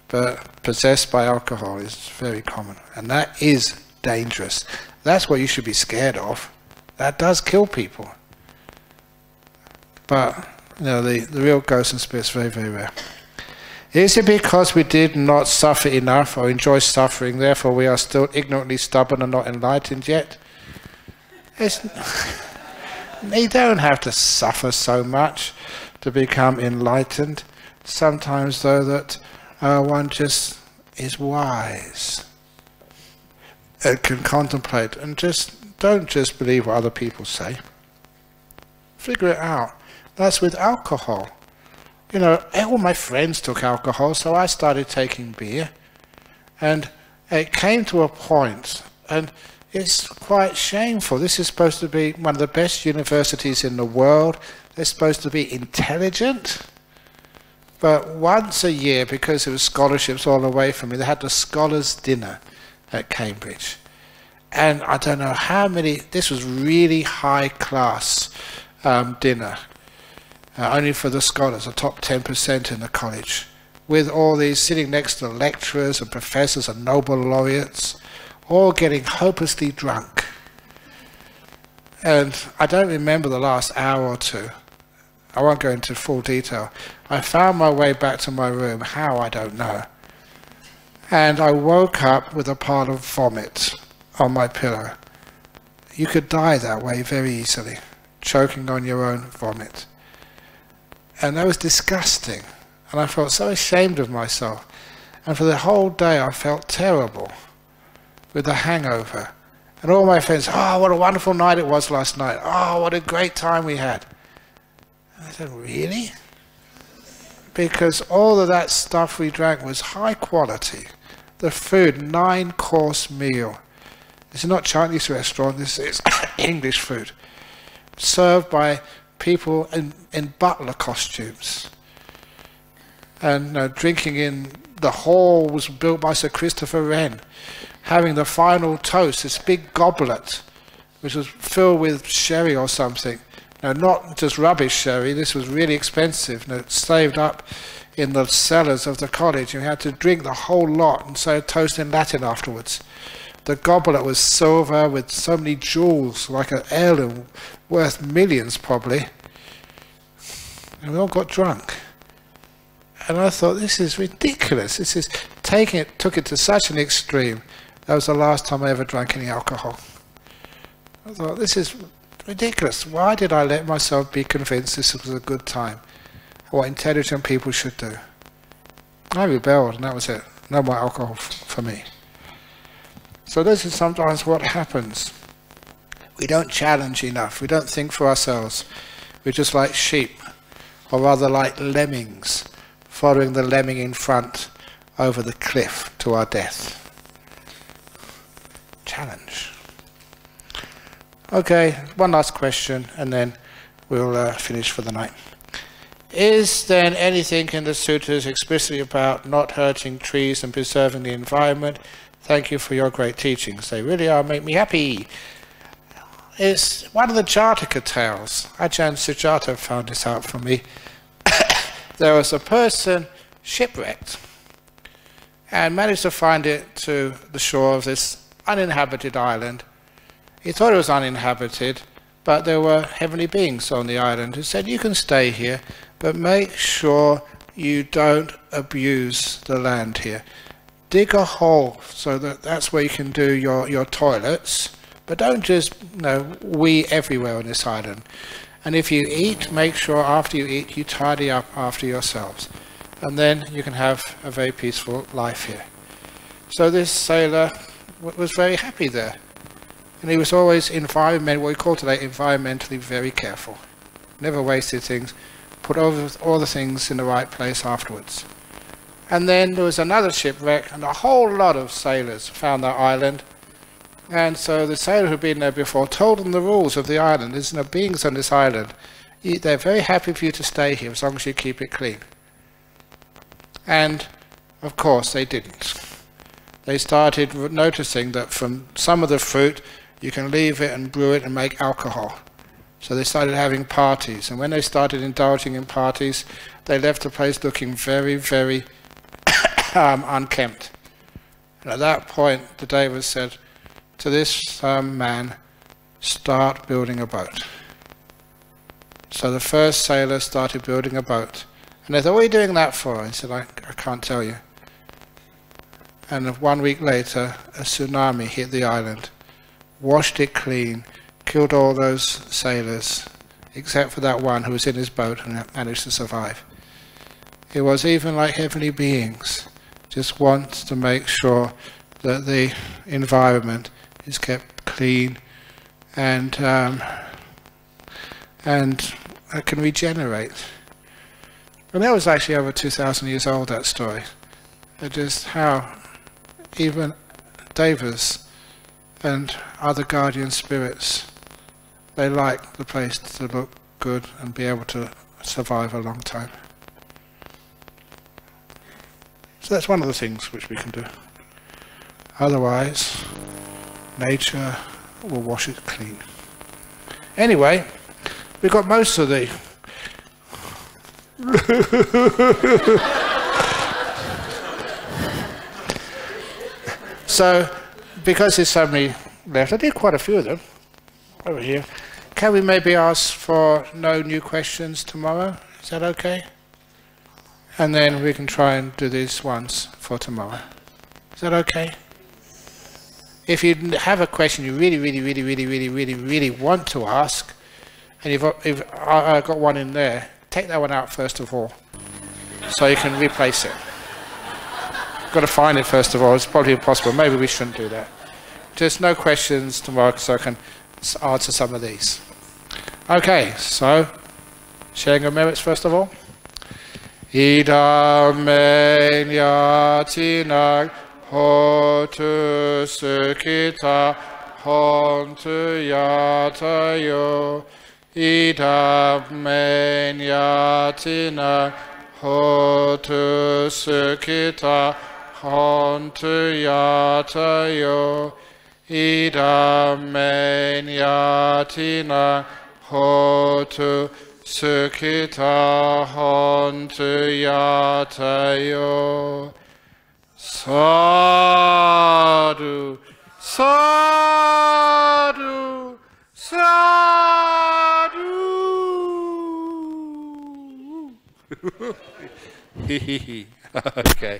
But possessed by alcohol is very common. And that is dangerous. That's what you should be scared of. That does kill people. But, you know, the real ghosts and spirits are very, very rare. Is it because we did not suffer enough or enjoy suffering, therefore we are still ignorantly stubborn and not enlightened yet? You don't have to suffer so much to become enlightened. Sometimes, though, that one just is wise and can contemplate and don't just believe what other people say. Figure it out. That's with alcohol. You know, all my friends took alcohol, so I started taking beer. And it came to a point, and it's quite shameful. This is supposed to be one of the best universities in the world. They're supposed to be intelligent. But once a year, because there were scholarships all away from me, they had the Scholars' Dinner at Cambridge. And I don't know how many, this was really high class dinner. Only for the scholars, the top 10% in the college. With all these sitting next to lecturers and professors and Nobel laureates, all getting hopelessly drunk. And I don't remember the last hour or two. I won't go into full detail. I found my way back to my room. How, I don't know. And I woke up with a pile of vomit on my pillow. You could die that way very easily, choking on your own vomit. And that was disgusting. And I felt so ashamed of myself. And for the whole day I felt terrible with the hangover. And all my friends, oh, what a wonderful night it was last night. Oh, what a great time we had. And I said, really? Because all of that stuff we drank was high quality. The food, 9-course meal. This is not Chinese restaurant, this is English food. Served by people in butler costumes. And drinking in, the hall was built by Sir Christopher Wren. Having the final toast, this big goblet, which was filled with sherry or something. Now, not just rubbish sherry, this was really expensive. Saved up in the cellars of the college. You had to drink the whole lot and say a toast in Latin afterwards. The goblet was silver with so many jewels, like an heirloom, worth millions probably. And we all got drunk. And I thought, this is ridiculous. This is took it to such an extreme. That was the last time I ever drank any alcohol. I thought, this is ridiculous. Why did I let myself be convinced this was a good time? What intelligent people should do. I rebelled, and that was it. No more alcohol for me. So this is sometimes what happens. We don't challenge enough. We don't think for ourselves. We're just like sheep, or rather like lemmings, following the lemming in front over the cliff to our death. Challenge. Okay, one last question, and then we'll finish for the night. Is there anything in the sutras explicitly about not hurting trees and preserving the environment? Thank you for your great teachings. They really are make me happy. It's one of the Jataka tales. Ajahn Sujata found this out for me. There was a person shipwrecked and managed to find it to the shore of this uninhabited island. He thought it was uninhabited, but there were heavenly beings on the island who said, you can stay here, but make sure you don't abuse the land here. dig a hole so that's where you can do your toilets, but don't just wee everywhere on this island. And if you eat, make sure after you eat you tidy up after yourselves, and then you can have a very peaceful life here. So this sailor was very happy there, and he was always what we call today environmentally very careful. Never wasted things, put all the things in the right place afterwards. And then there was another shipwreck, and a whole lot of sailors found that island. And so the sailor who'd been there before told them the rules of the island. There's no beings on this island. They're very happy for you to stay here as long as you keep it clean. And of course they didn't. They started noticing that from some of the fruit you can leave it and brew it and make alcohol. So they started having parties, and when they started indulging in parties, they left the place looking very, very unkempt. And at that point, the Devas said to this man, start building a boat. So the first sailor started building a boat. And they thought, what are you doing that for? He said, I can't tell you. And 1 week later, a tsunami hit the island, washed it clean, killed all those sailors, except for that one who was in his boat and managed to survive. It was even like heavenly beings just want to make sure that the environment is kept clean and can regenerate. And that was actually over 2,000 years old, that story. Just how even Devas and other guardian spirits, they like the place to look good and be able to survive a long time. So that's one of the things which we can do. Otherwise, nature will wash it clean. Anyway, we got most of the so, because there's so many left, I did quite a few of them over here. Can we maybe ask for no new questions tomorrow? Is that okay? And then we can try and do these ones for tomorrow. Is that okay? If you have a question you really want to ask, and I've got one in there, take that one out first of all, so you can replace it. Got to find it first of all. It's probably impossible. Maybe we shouldn't do that. Just no questions tomorrow, so I can answer some of these. Okay, so sharing of merits first of all. Idam me nyatinag hotu sukhita hontu yatayo. Idam me nyatinag hotu sukhita hontu yatayo. Idam me nyatinag hotu sukhita hontu yatayo. Sadhu, sadhu, sadhu. Okay.